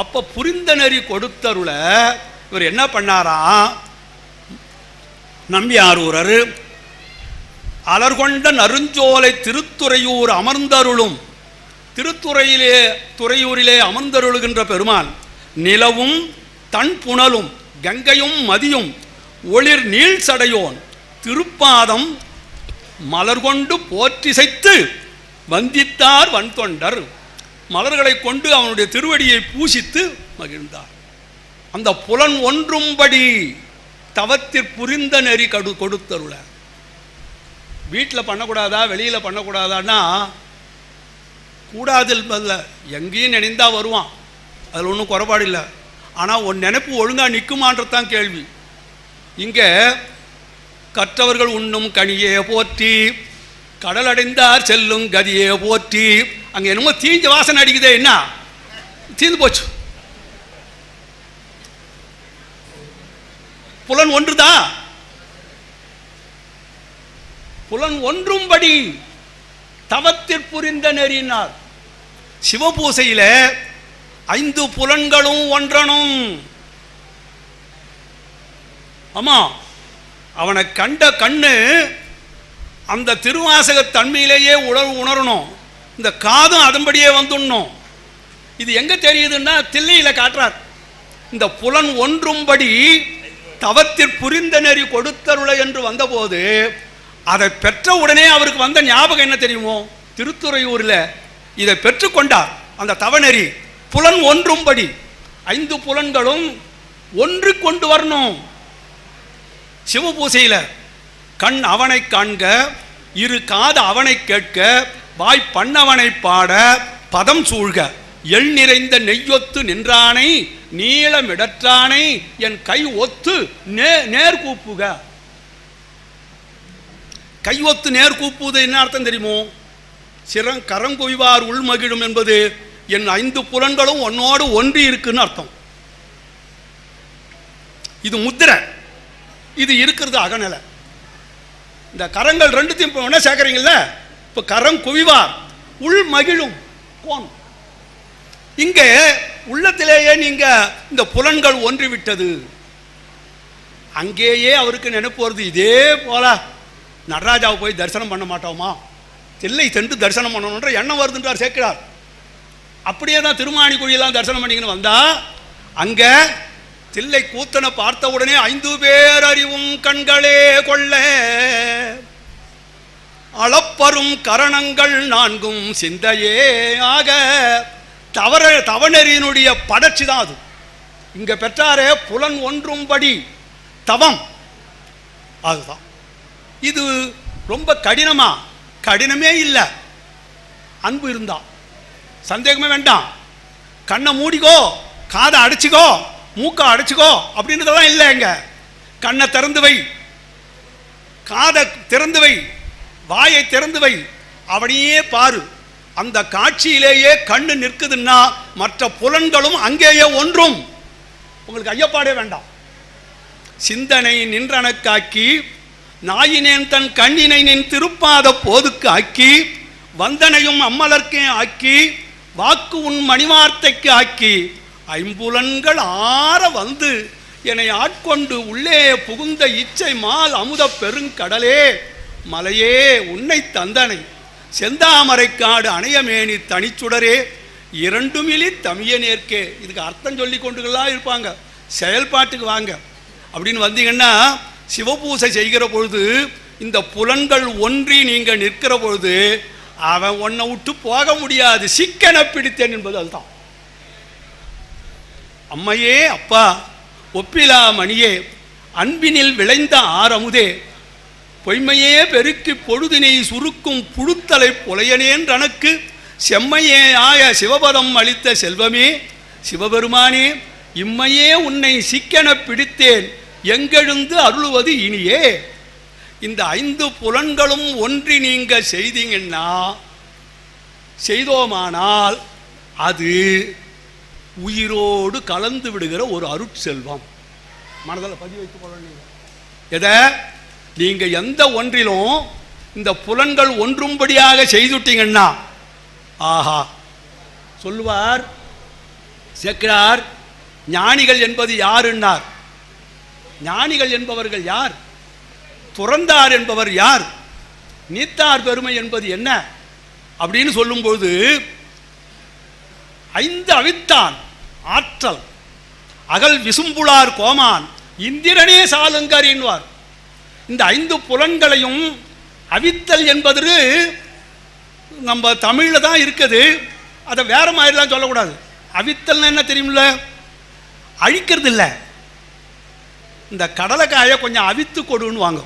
அப்போ புரிந்த நெறி கொடுத்தருள இவர் என்ன பண்ணாராம்? நம்பியாரூரர் அலர்கொண்ட நறுஞ்சோலை திருத்துறையூர் அமர்ந்தருளும். துறையூரிலே அமர்ந்தருளுகின்ற பெருமான் நிலவும் தன் புனலும் கங்கையும் மதியும் ஒளிர் நீள் சடையோன் திருப்பாதம் மலர்கொண்டு போற்றிசைத்து வந்தித்தார் வன்தொண்டர். மலர்களை கொண்டு அவனுடைய திருவடியை பூசித்து மகிழ்ந்தார். அந்த புலன் ஒன்றும்படி தவத்திற்புரிந்த நெறி கொடுத்தருள. வீட்டில் பண்ணக்கூடாதா, வெளியில் பண்ணக்கூடாதான்னா கூடாது இல்லை, எங்கேயும் நினைந்தா வருவான், அதில் ஒன்றும் குறைபாடு இல்லை. ஆனால் உன் நினைப்பு ஒழுங்காக நிற்குமான்றதான் கேள்வி. இங்கே கற்றவர்கள் உண்ணும் கனியே போற்றி, கடல் அடைந்தார் செல்லும் கதியே போற்றி. அங்கே என்னமோ தீஞ்ச வாசனை அடிக்குதே, என்ன தீந்து போச்சு. புலன் ஒன்றுதான். புலன் ஒன்றும்படி தவத்தில் புரிந்த நெறினார். சிவபூசையில 5 புலன்களும் ஒன்றனும். ஆமா, அவனை கண்ட கண்ணு அந்த திருவாசக தன்மையிலேயே உணரணும். இந்த காதும் அதன்படியே வந்துடணும். இது எங்க தெரியுதுன்னா தில்லையில காட்டுறார். இந்த புலன் ஒன்றும்படி தவத்தில் புரிந்த நெறி கொடுத்தருளை என்று வந்தபோது அதை பெற்ற உடனே அவருக்கு வந்த ஞாபகம் என்ன தெரியுமோ? திருத்துறையூரில் இதை பெற்றுக்கொண்டார். அந்த தவநெறி புலன் ஒன்றும்படி 5 புலன்களும் ஒன்று கொண்டு வரணும். சிவபூசையில் கண் அவனை காண்க, இரு காது அவனை கேட்க, வாய் பண்ணவனை பாட, பதம் சூழ்க, எள் நிறைந்த நெய்யொத்து நின்றானை நீளமிடற்றானை என் கை ஒத்து நேர் கூப்புக. கை ஒத்து நேர் கூப்புவது என்ன அர்த்தம் தெரியுமோ? கரங்குவிவார் உள்மகிழும் என்பது என் 5 புலன்களும் ஒன்னோடு ஒன்றி இருக்குன்னு அர்த்தம். இது முத்திரை, இது இருக்கிறது அகநிலை. இந்த கரங்கள் ரெண்டுத்தையும் இப்போ என்ன சேர்க்குறீங்கல்ல, இப்போ கரம் குவிவார் உள் மகிழும் கோன். இங்கே உள்ளத்திலேயே நீங்க இந்த புலன்கள் ஒன்றி விட்டது. அங்கேயே அவருக்கு நினைப்பு வருது, இதே போல நடராஜாவை போய் தரிசனம் பண்ண மாட்டோமா, தில்லை சென்று தரிசனம் பண்ணணுன்ற எண்ணம் வருதுன்றார் சேர்க்கிறார். அப்படியே தான் திருமாணி குழியெல்லாம் தரிசனம் பண்ணிங்கன்னு வந்தா அங்க தில்லை கூத்தனை பார்த்த உடனே 5 பேர் அறிவும் கண்களே கொள்ள அளப்பரும் கரணங்கள் 4 சிந்தையே ஆக தவநெறியினுடைய படர்ச்சி தான் அது. இங்க பெற்றாரே புலன் ஒன்றும்படி தவம், அதுதான். இது ரொம்ப கடினமே இல்லை. அன்பு இருந்தா சந்தேகமே வேண்டாம். கண்ணை மூடிக்கோ, காதை அடைச்சிக்கோ, மூக்கை அடைச்சிக்கோ அப்படின்றதெல்லாம் இல்லை. எங்க கண்ணை திறந்து வை, காதை திறந்து வை, வாயை திறந்து வை, அவனையே பாரு. அந்த காட்சியிலேயே கண்ணு நிற்குதுன்னா மற்ற புலன்களும் அங்கேயே ஒன்றும். உங்களுக்கு ஐயப்பாடே வேண்டாம். சிந்தனை நின்றனக்காக்கி நாயினேன் தன் கண்ணினை நின் திருப்பாத போதுக்கு ஆக்கி வந்தனையும் அம்மலர்க்கே ஆக்கி வாக்கு உன் மணிவார்த்தைக்கு ஆக்கி 5 புலன்கள் ஆற வந்து என்னை ஆட்கொண்டு உள்ளே புகுந்த இச்சை மால் அமுத பெருங்கடலே மலையே உன்னை தந்தனை செந்தாமரைக்காடு அணையமேனி தனிச்சுடரே 2 மிலி தமிய நேர்க்கே. இதுக்கு அர்த்தம் சொல்லி கொண்டுலாம் இருப்பாங்க. செயல்பாட்டுக்கு வாங்க அப்படின்னு வந்தீங்கன்னா, சிவபூசை செய்கிற பொழுது இந்த புலன்கள் ஒன்றி நீங்க நிற்கிற பொழுது அவன் உன்னை விட்டு போக முடியாது. சிக்கன பிடித்தேன் என்பது அதுதான். அம்மையே அப்பா ஒப்பிலா மணியே அன்பினில் விளைந்த ஆரமுதே பொய்மையே பெருக்கி பொழுதினை சுருக்கும் புழுத்தலை புலையனேன் தனக்கு செம்மையே ஆய சிவபதம் அளித்த செல்வமே சிவபெருமானே இம்மையே உன்னை சிக்கன பிடித்தேன் எங்கெழுந்து அருளுவது இனியே. இந்த 5 புலன்களும் ஒன்றி நீங்க செய்தீங்கன்னா, செய்தோமானால் அது உயிரோடு கலந்து விடுகிற ஒரு அருட்செல்வம். மனதில் பதிவு வைத்துக் கொள்ளணும். எதை நீங்க எந்த ஒன்றிலும் இந்த புலன்கள் ஒன்றும்படியாக செய்துட்டீங்கன்னா, ஆஹா சொல்லுவார் சேர்க்கிறார். ஞானிகள் என்பது யாருன்னார். ஞானிகள் என்பவர்கள் யார்? துறந்தார் என்பவர் யார்? நீத்தார் பெருமை என்பது என்ன அப்படின்னு சொல்லும்போது 5 அவித்தான் ஆற்றல் அகல் விசும்புளார் கோமான் இந்திரனே சாலுங்கறின்வார். இந்த 5 புலன்களையும் அவித்தல் என்பது நம்ம தமிழில் தான் இருக்குது. அதை வேற மாதிரிலாம் சொல்லக்கூடாது. அவித்தல் என்ன தெரியுமில்ல, அழிக்கிறது இல்லை. இந்த கடலைக்காயை கொஞ்சம் அவித்து கொடுன்னு வாங்க.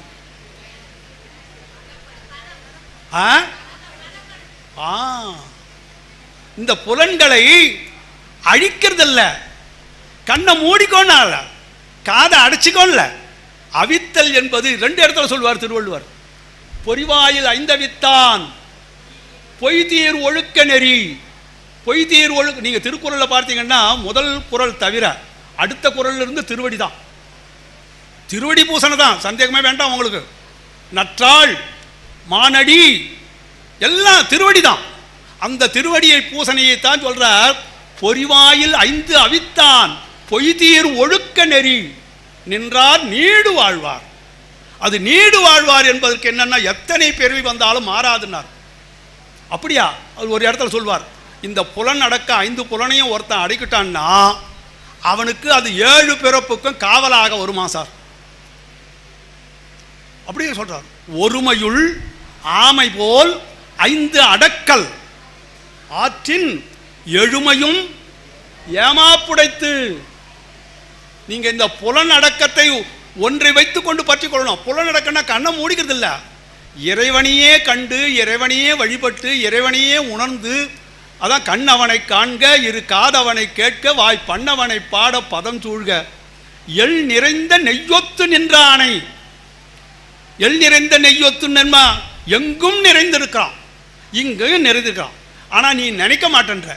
இந்த புலன்களை அழிக்கிறதில்ல, கண்ணை மூடிக்கோன்னு காதை அடைச்சிக்கோன்ல. அவித்தல் என்பது 2 இடத்துல சொல்வார் திருவள்ளுவர். பொறிவாயில் 5 அவித்தான் பொய்தீர் ஒழுக்க நெறி. பொய்தீர் ஒழுக்க, நீங்க திருக்குறளை பார்த்தீங்கன்னா முதல் குறள் தவிர அடுத்த குறள்ல இருந்து திருவடி தான். திருவடி பூசனை தான், சந்தேகமே வேண்டாம் உங்களுக்கு. நற்றாள் மானடி எல்லாம் திருவடி தான். அந்த திருவடியை பூசனையை தான் சொல்றார். பொறிவாயில் 5 அவித்தான் பொய்தீர் ஒழுக்க நெறி நின்றார் நீடு வாழ்வார். அது நீடு வாழ்வார் என்பதற்கு என்னன்னா எத்தனை பிறவி வந்தாலும் மாறாதுன்னார். அப்படியா? அது ஒரு இடத்துல சொல்வார், இந்த புலன் அடக்க 5 புலனையும் ஒருத்தன் அடைக்கிட்டான்னா அவனுக்கு அது 7 பிறப்புக்கும் காவலாக வருமா சார்? அப்படியே சொல்றார். ஒருமையுள் ஆமை போல் 5 அடக்கல் ஆற்றின் எழுமையும் ஏமாப்புடைத்து. நீங்க இந்த புலன் அடக்கத்தை ஒன்றை வைத்துக் கொண்டு பற்றி கொள்ளணும். புலன் அடக்கம்னா கண்ணை மூடிக்கிறது இல்லை, இறைவனையே கண்டு இறைவனையே வழிபட்டு இறைவனையே உணர்ந்து. அதான் கண் அவனை காண்க, இரு காதவனை கேட்க, வாய் பண்ணவனை பாட, பதம் சூழ்க, எள் நிறைந்த நெய்யொத்து நின்றானை. எள் நிறைந்த நெய்யொத்து நன்மா எங்கும் நிறைந்திருக்கிறான், இங்கு நிறைந்திருக்கிறான். ஆனா நீ நினைக்க மாட்டேன்ற.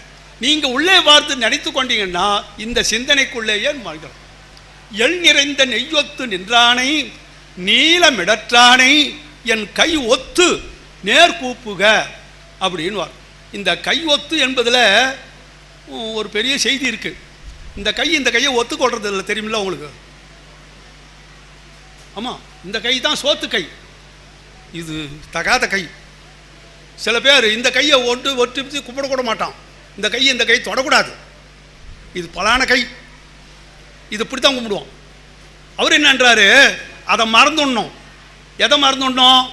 நீங்க உள்ளே பார்த்து நினைத்து கொண்டீங்கன்னா இந்த சிந்தனைக்குள்ளேயே வாழ்கிறோம். எள் நிறைந்த நெய்யொத்து நின்றானை நீலமிடற்றானை என் கை ஒத்து நேர் கூப்புக அப்படின்னு. இந்த கை ஒத்து என்பதில் ஒரு பெரிய செய்தி இருக்கு. இந்த கையை ஒத்துக்கொள்றது இல்லை, தெரியுமில்ல உங்களுக்கு? ஆமாம், இந்த கை தான் சோத்து கை, இது தகாத கை. சில பேர் இந்த கையை ஒட்டு கும்பிடக்கூட மாட்டான். இந்த கை தொடக்கூடாது, இது பலான கை, இது இப்படி தான் கும்பிடுவோம். அவர் என்னன்றாரு, அதை மறந்துடணும். எதை மறந்துடணும்?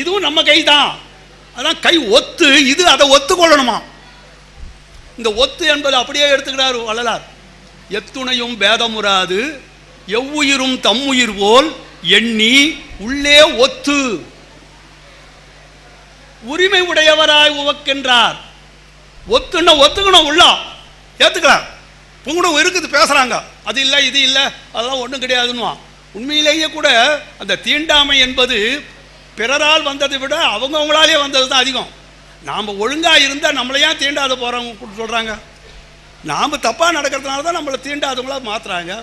இதுவும் நம்ம கை தான், அதான் கை ஒத்து, இது அதை ஒத்துக்கொள்ளணுமா. இந்த ஒத்து என்பது அப்படியே எடுத்துக்கிறார் வள்ளலார். எத்துணையும் பேதமுறாது எவ்வுயிரும் தம்முயிர் போல் எண்ணி உள்ளே ஒத்து உரிமை உடையவராய் உவக்கின்றார். ஒத்துன்னா ஒத்துக்கணும், உள்ள ஏத்துக்கிறார். கூட இருக்குது, பேசுறாங்க, அது இல்லை இது இல்லை அதெல்லாம் ஒன்றும் கிடையாதுன்னு. உண்மையிலேயே கூட அந்த தீண்டாமை என்பது பிறரால் வந்ததை விட அவங்கவுங்களாலே வந்தது தான் அதிகம். நாம் ஒழுங்காக இருந்தால் நம்மளையா தீண்டாத போகிறவங்க சொல்கிறாங்க. நாம் தப்பாக நடக்கிறதுனால தான் நம்மளை தீண்டாதவங்களா மாற்றுறாங்க.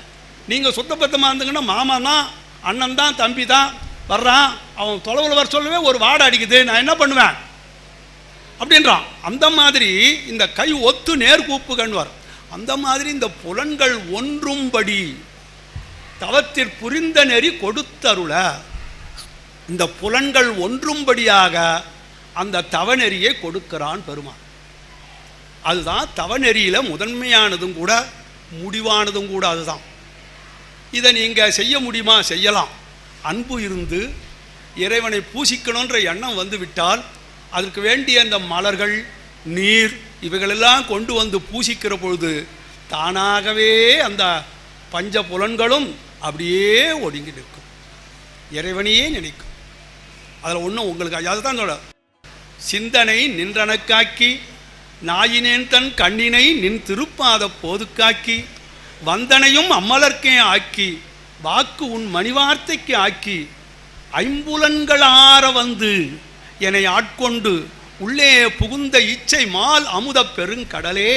நீங்கள் சுத்தபத்தமாக இருந்தீங்கன்னா மாமா தான், அண்ணன் தான், தம்பி தான் வர்றான், அவன் தொலைவில் வர சொல்லவே ஒரு வாடை அடிக்குது, நான் என்ன பண்ணுவேன் அப்படின்றான். அந்த மாதிரி இந்த கை ஒத்து நேர்கூப்பு கண்வார். அந்த மாதிரி இந்த புலன்கள் ஒன்றும்படி தவத்திற் புரிந்த நெறி கொடுத்தருள, இந்த புலன்கள் ஒன்றும்படியாக அந்த தவநெறியை கொடுக்கிறான் பெருமான். அதுதான் தவநெறியில் முதன்மையானதும் கூட முடிவானதும் கூட அதுதான். இதை நீங்கள் செய்ய முடியுமா? செய்யலாம். அன்பு இருந்து இறைவனை பூசிக்கணுன்ற எண்ணம் வந்து விட்டால் அதற்கு வேண்டிய அந்த மலர்கள், நீர் இவைகளெல்லாம் கொண்டு வந்து பூசிக்கிற பொழுது தானாகவே அந்த பஞ்ச புலன்களும் அப்படியே ஒடுங்கி நிற்கும், இறைவனையே நினைக்கும். அதில் ஒன்றும் உங்களுக்கு அதுதான் சொல்ல, சிந்தனை நின்றனக்காக்கி நாயினேன் தன் கண்ணினை நின் திருப்பாத போதுக்காக்கி வந்தனையும் அம்மலர்க்கே ஆக்கி வாக்கு உன் மணிவார்த்தைக்கு ஆக்கி ஐம்புலன்கள் ஆற வந்து என்னை ஆட்கொண்டு உள்ளே புகுந்த இச்சை மால் அமுத பெருங்கடலே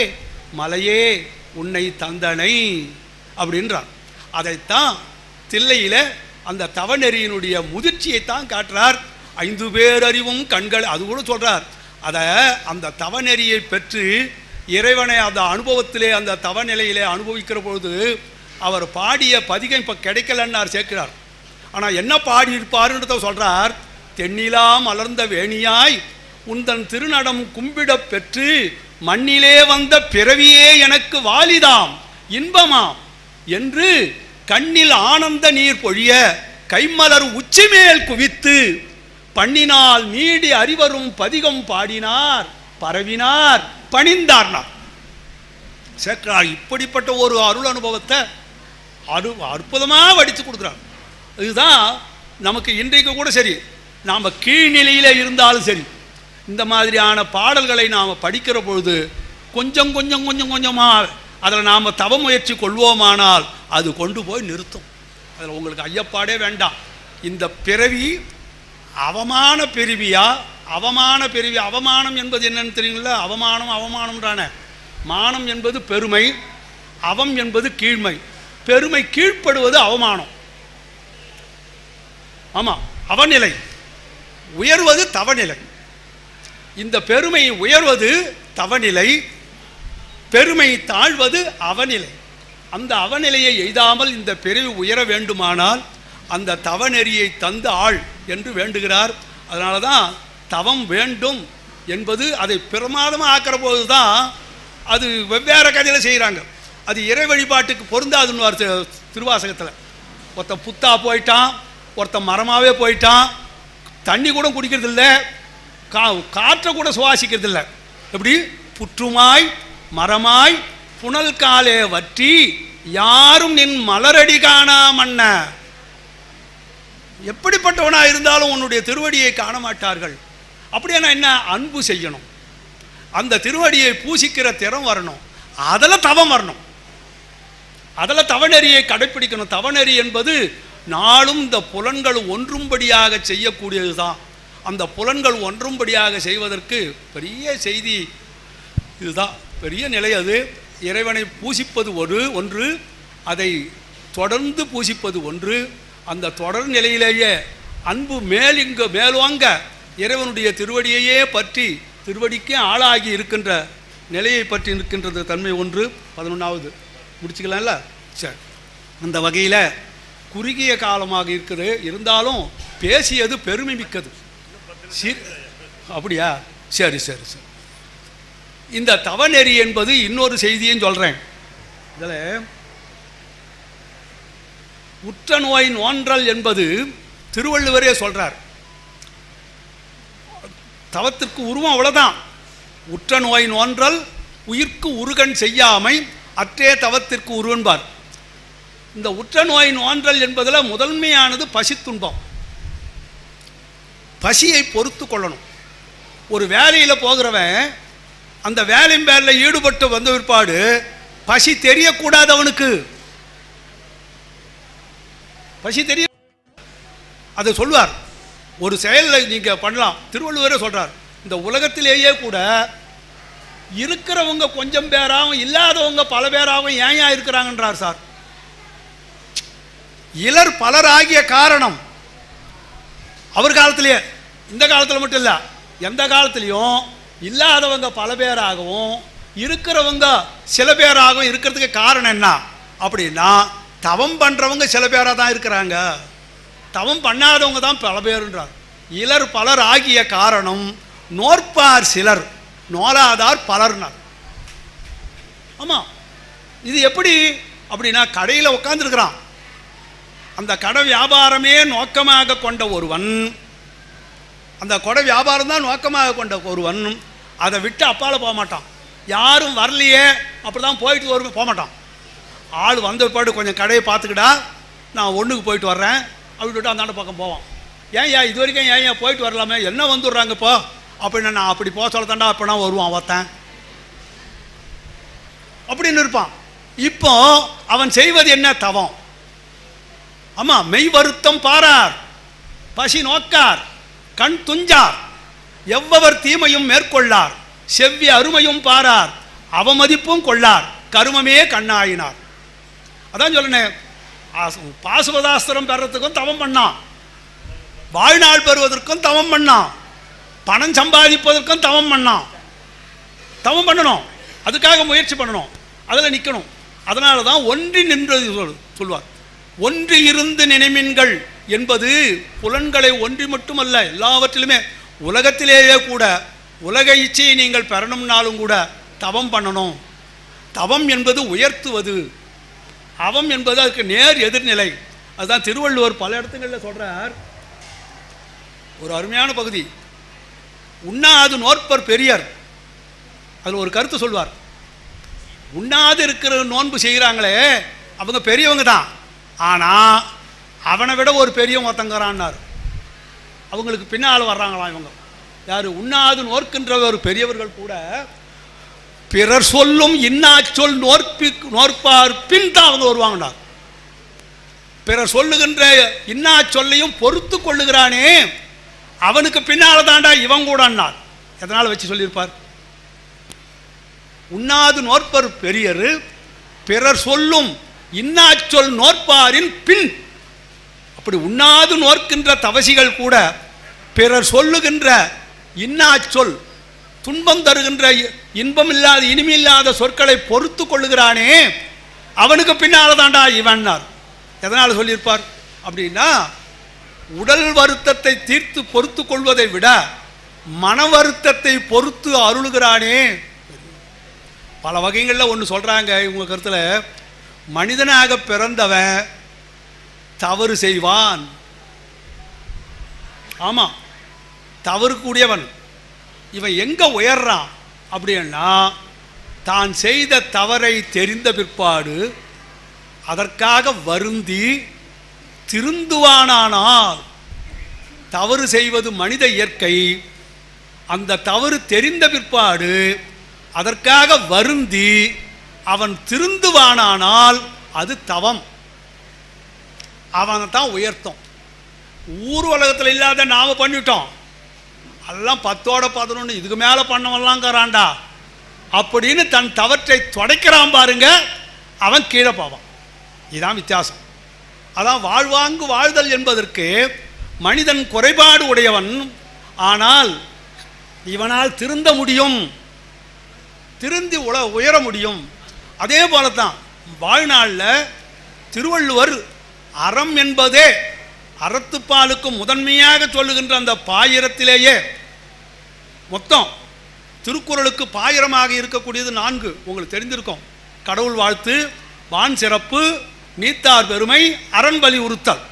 மலையே உன்னை தந்தனை அப்படின்றார். அதைத்தான் தில்லையில் அந்த தவநெறியினுடைய முதிர்ச்சியைத்தான் காட்டுறார். 5 பேரறிவும் கண்கள் அது கூட சொல்றார். அதை அந்த தவநெறியை பெற்று இறைவனை அந்த அனுபவத்திலே அந்த தவநிலையிலே அனுபவிக்கிற பொழுது அவர் பாடிய பதிகம் இப்போ கிடைக்கலன்னார் சேர்க்கிறார். ஆனால் என்ன பாடியிருப்பாருன்றத சொல்றார். தென்னிலா மலர்ந்த வேணியாய் உந்தன் திருநடம் கும்பிட பெற்று மண்ணிலே வந்த பிறவியே எனக்கு வாலிதாம் இன்பமாம் என்று கண்ணில் ஆனந்த நீர் பொழிய கைமலர் உச்சிமேல் குவித்து பண்ணினால் நீடி அறிவரும் பதிகம் பாடினார் பரவினார் பணிந்தார்னார் சேர்க்கிறார். இப்படிப்பட்ட ஒரு அருள் அனுபவத்தை அற்புதமாக வடித்து கொடுக்குறார். இதுதான் நமக்கு இன்றைக்கு கூட சரி, நாம் கீழ்நிலையில் இருந்தாலும் சரி, இந்த மாதிரியான பாடல்களை நாம் படிக்கிற பொழுது கொஞ்சம் கொஞ்சம் கொஞ்சம் கொஞ்சமாக அதில் நாம் தவ முயற்சி கொள்வோமானால் அது கொண்டு போய் நிறுத்தும். அதில் உங்களுக்கு ஐயப்பாடே வேண்டாம். இந்த பிறவி அவமான பிரிவியா, அவமான பிரிவி, அவமானம் என்பது என்னன்னு தெரியுங்களா? அவமானம்ன்றான மானம் என்பது பெருமை, அவம் என்பது கீழ்மை. பெருமை கீழ்ப்படுவது அவமானம். ஆமாம், அவநிலை. உயர்வது தவநிலை. இந்த பெருமை உயர்வது தவநிலை, பெருமை தாழ்வது அவநிலை. அந்த அவநிலையை எய்தாமல் இந்த பெருமை உயர வேண்டுமானால் அந்த தவநெறியை தந்து ஆள் என்று வேண்டுகிறார். அதனால தான் தவம் வேண்டும் என்பது அதை பிரமாதமாக ஆக்கிற போது தான் அது வெவ்வேறு கதையில் செய்கிறாங்க. அது இறை வழிபாட்டுக்கு பொருந்தாதுன்னு திருவாசகத்தில். ஒருத்தன் புத்தா போயிட்டான், ஒருத்தன் மரமாகவே போயிட்டான், தண்ணி கூட குடிக்கிறது இல்லை, காற்றை கூட சுவாசிக்கிறது இல்லை. எப்படி? புற்றுமாய் மரமாய் புனல் காலே வற்றி யாரும் நின் மலரடி காணாமண்ண. எப்படிப்பட்டவனா இருந்தாலும் உன்னுடைய திருவடியை காண மாட்டார்கள். அப்படின்னா என்ன? அன்பு செய்யணும், அந்த திருவடியை பூசிக்கிற திறம் வரணும், அதில் தவம் வரணும், அதில் தவநெறியை கடைப்பிடிக்கணும். தவநெறி என்பது நாளும் இந்த புலன்கள் ஒன்றும்படியாக செய்யக்கூடியது தான். அந்த புலன்கள் ஒன்றும்படியாக செய்வதற்கு பெரிய செய்தி இதுதான், பெரிய நிலை. அது இறைவனை பூசிப்பது ஒன்று, அதை தொடர்ந்து பூசிப்பது ஒன்று. அந்த தொடர் நிலையிலேயே அன்பு மேலோங்க இறைவனுடைய திருவடியையே பற்றி திருவடிக்கே ஆளாகி இருக்கின்ற நிலையை பற்றி இருக்கின்றது தன்மை ஒன்று. 11வது முடிச்சுக்கலாம்ல? சரி, அந்த வகையில் குறுகிய காலமாக இருக்குது, இருந்தாலும் பேசியது பெருமை மிக்கது. அப்படியா? சரி சரி சரி. இந்த தவநெறி என்பது இன்னொரு செய்தியும் சொல்கிறேன். இதில் உற்ற நோய் நோன்றல் என்பது திருவள்ளுவரே சொல்கிறார். தவத்திற்கு உருவம் அவ்வளோதான். உற்ற நோய் நோன்றல் உயிர்க்கு உருகன் செய்யாமை அற்றே தவத்திற்கு உருவன்பார். இந்த உற்ற நோய் நோன்றல் என்பதில் முதன்மையானது பசி துன்பம். பசியை பொறுத்து கொள்ளணும். ஒரு வேலையில் போகிறவன் அந்த வேலையின் பேரில் ஈடுபட்டு வந்த பிற்பாடு பசி தெரியக்கூடாது அவனுக்கு. பசி தெரிய அதை சொல்வார். ஒரு செயலில் நீங்கள் பண்ணலாம். திருவள்ளுவரே சொல்கிறார், இந்த உலகத்திலேயே கூட இருக்கிறவங்க கொஞ்சம் பேராகவும் இல்லாதவங்க பல பேராகவும் ஏன் இருக்கிறாங்கன்றார் சார். இலர் பலர் ஆகிய காரணம் அவர் காலத்திலேயே, இந்த காலத்தில் மட்டும் இல்லை, எந்த காலத்திலையும் இல்லாதவங்க பல பேராகவும் இருக்கிறவங்க சில பேராகவும் இருக்கிறதுக்கு காரணம் என்ன அப்படின்னா, தவம் பண்ணுறவங்க சில பேராக தான் இருக்கிறாங்க, தவம் பண்ணாதவங்க தான் பல பேருன்றார். இலர் பலர் ஆகிய காரணம் நோற்பார் சிலர் நோலாதார் பலர்னார். ஆமாம், இது எப்படி அப்படின்னா, கடையில் உட்காந்துருக்கிறான், அந்த கடை வியாபாரமே நோக்கமாக கொண்ட ஒருவன், அந்த கொடை வியாபாரம் தான் நோக்கமாக கொண்ட ஒருவன் அதை விட்டு அப்பால் போக மாட்டான். யாரும் வரலையே அப்படி தான் போயிட்டு போக மாட்டான். ஆள் வந்த பாடு கொஞ்சம் கடையை பார்த்துக்கிட்டா நான் ஒன்றுக்கு போயிட்டு வர்றேன் அப்படி விட்டு அந்தாண்ட பக்கம் போவான். ஏன் இது வரைக்கும் ஏன் போயிட்டு வரலாமே, என்ன வந்துடுறாங்க இப்போ அப்படின்னு நான் அப்படி போக சொல்ல தாண்டா அப்படின்னா வருவான் ஒருத்தன் அப்படின்னு இருப்பான். இப்போ அவன் செய்வது என்ன? தவம். ஆமாம், மெய் வருத்தம் பாரார், பசி நோக்கார், கண் துஞ்சார், எவ்வவர் தீமையும் மேற்கொள்ளார், செவ்விய அருமையும் பாரார், அவமதிப்பும் கொள்ளார், கருமமே கண்ணாயினார். அதான் சொல்லுனேன், பாசுபதாஸ்திரம் பெறத்துக்கும் தவம் பண்ணான், வாழ்நாள் பெறுவதற்கும் தவம் பண்ணான், பணம் சம்பாதிப்பதற்கும் தவம் பண்ணான். தவம் பண்ணணும், அதுக்காக முயற்சி பண்ணணும், அதில் நிற்கணும். அதனால தான் ஒன்றி நின்றது சொல்வார். ஒன்றி இருந்து நினைமின்கள் என்பது புலன்களை ஒன்றி மட்டுமல்ல, எல்லாவற்றிலுமே. உலகத்திலேயே கூட உலக இச்சையை நீங்கள் பெறணும்னாலும் கூட தவம் பண்ணணும். தவம் என்பது உயர்த்துவது, அவம் என்பது அதுக்கு நேர் எதிர்நிலை. அதுதான் திருவள்ளுவர் பல இடத்துங்களில் சொல்கிறார். ஒரு அருமையான பகுதி, உண்ணாது நோற்பர் பெரியர். அதில் ஒரு கருத்து சொல்வார். உண்ணாது இருக்கிற நோன்பு செய்கிறாங்களே அவங்க பெரியவங்க தான், ஆனால் அவனை விட ஒரு பெரியவங்க ஒருத்தங்கிறான்னார். அவங்களுக்கு பின்னால் வர்றாங்களாம் இவங்க. யார்? உண்ணாது நோர்க்கின்ற ஒரு பெரியவர்கள் கூட பிறர் சொல்லும் இன்னாச்சொல் நோற்பார் பின் தான் அவங்க வருவாங்கன்னார். பிறர் சொல்லுகின்ற இன்னா சொல்லையும் பொறுத்து கொள்ளுகிறானே அவனுக்கு பின்னால தாண்டா இவன் கூடன்னார். எதனால் வச்சு சொல்லியிருப்பார்? உண்ணாது நோற்பர் பெரியர், பிறர் சொல்லும் இன்னாச்சொல் நோற்பாரின் பின். அப்படி உண்ணாது நோர்க்கின்ற தவசிகள் கூட பிறர் சொல்லுகின்ற இன்னாச்சொல், துன்பம் தருகின்ற இன்பம் இல்லாத இனிமையில்லாத சொற்களை பொறுத்து கொள்ளுகிறானே அவனுக்கு பின்னால் தாண்டா இவன்னார். எதனால் சொல்லியிருப்பார் அப்படின்னா, உடல் வருத்தத்தை தீர்த்து பொறுத்து கொள்வதை விட மன வருத்தத்தை பொறுத்து அருளுகிறானே. பல வகைகளில் ஒன்று சொல்கிறாங்க இவங்க கருத்தில், மனிதனாக பிறந்தவன் தவறு செய்வான். ஆமாம், தவறு கூடியவன். இவன் எங்கே உயர்றான் அப்படின்னா, தான் செய்த தவறை தெரிந்த பிற்பாடு அதற்காக வருந்தி திருந்துவானானால், தவறு செய்வது மனித இயற்கை, அந்த தவறு தெரிந்த பிற்பாடு அதற்காக வருந்தி அவன் திருந்துவானானால் அது தவம். அவனை தான் உயர்த்தும். ஊர் உலகத்தில் இல்லாத நாம பண்ணிட்டோம், எல்லாம் 10ஓட 11 இதுக்கு மேலே பண்ணவெல்லாங்கிறான்டா அப்படின்னு தன் தவற்றை துடைக்கிறான் பாருங்க, அவன் கீழே போவான். இதுதான் வித்தியாசம். அதான் வாழ்வாங்கு வாழ்தல் என்பதற்கு மனிதன் குறைபாடு உடையவன், ஆனால் இவனால் திருந்த முடியும், திருந்தி உயர முடியும். அதே போல தான் வாழ்நாளில் திருவள்ளுவர் அறம் என்பதே அறத்துப்பாலுக்கு முதன்மையாக சொல்லுகின்ற அந்த பாயிரத்திலேயே மொத்தம் திருக்குறளுக்கு பாயிரமாக இருக்கக்கூடியது 4 உங்களுக்கு தெரிந்திருக்கும். கடவுள் வாழ்த்து, வான் சிறப்பு, நீத்தார் பெருமை, அரண் வலியுறுத்தல்.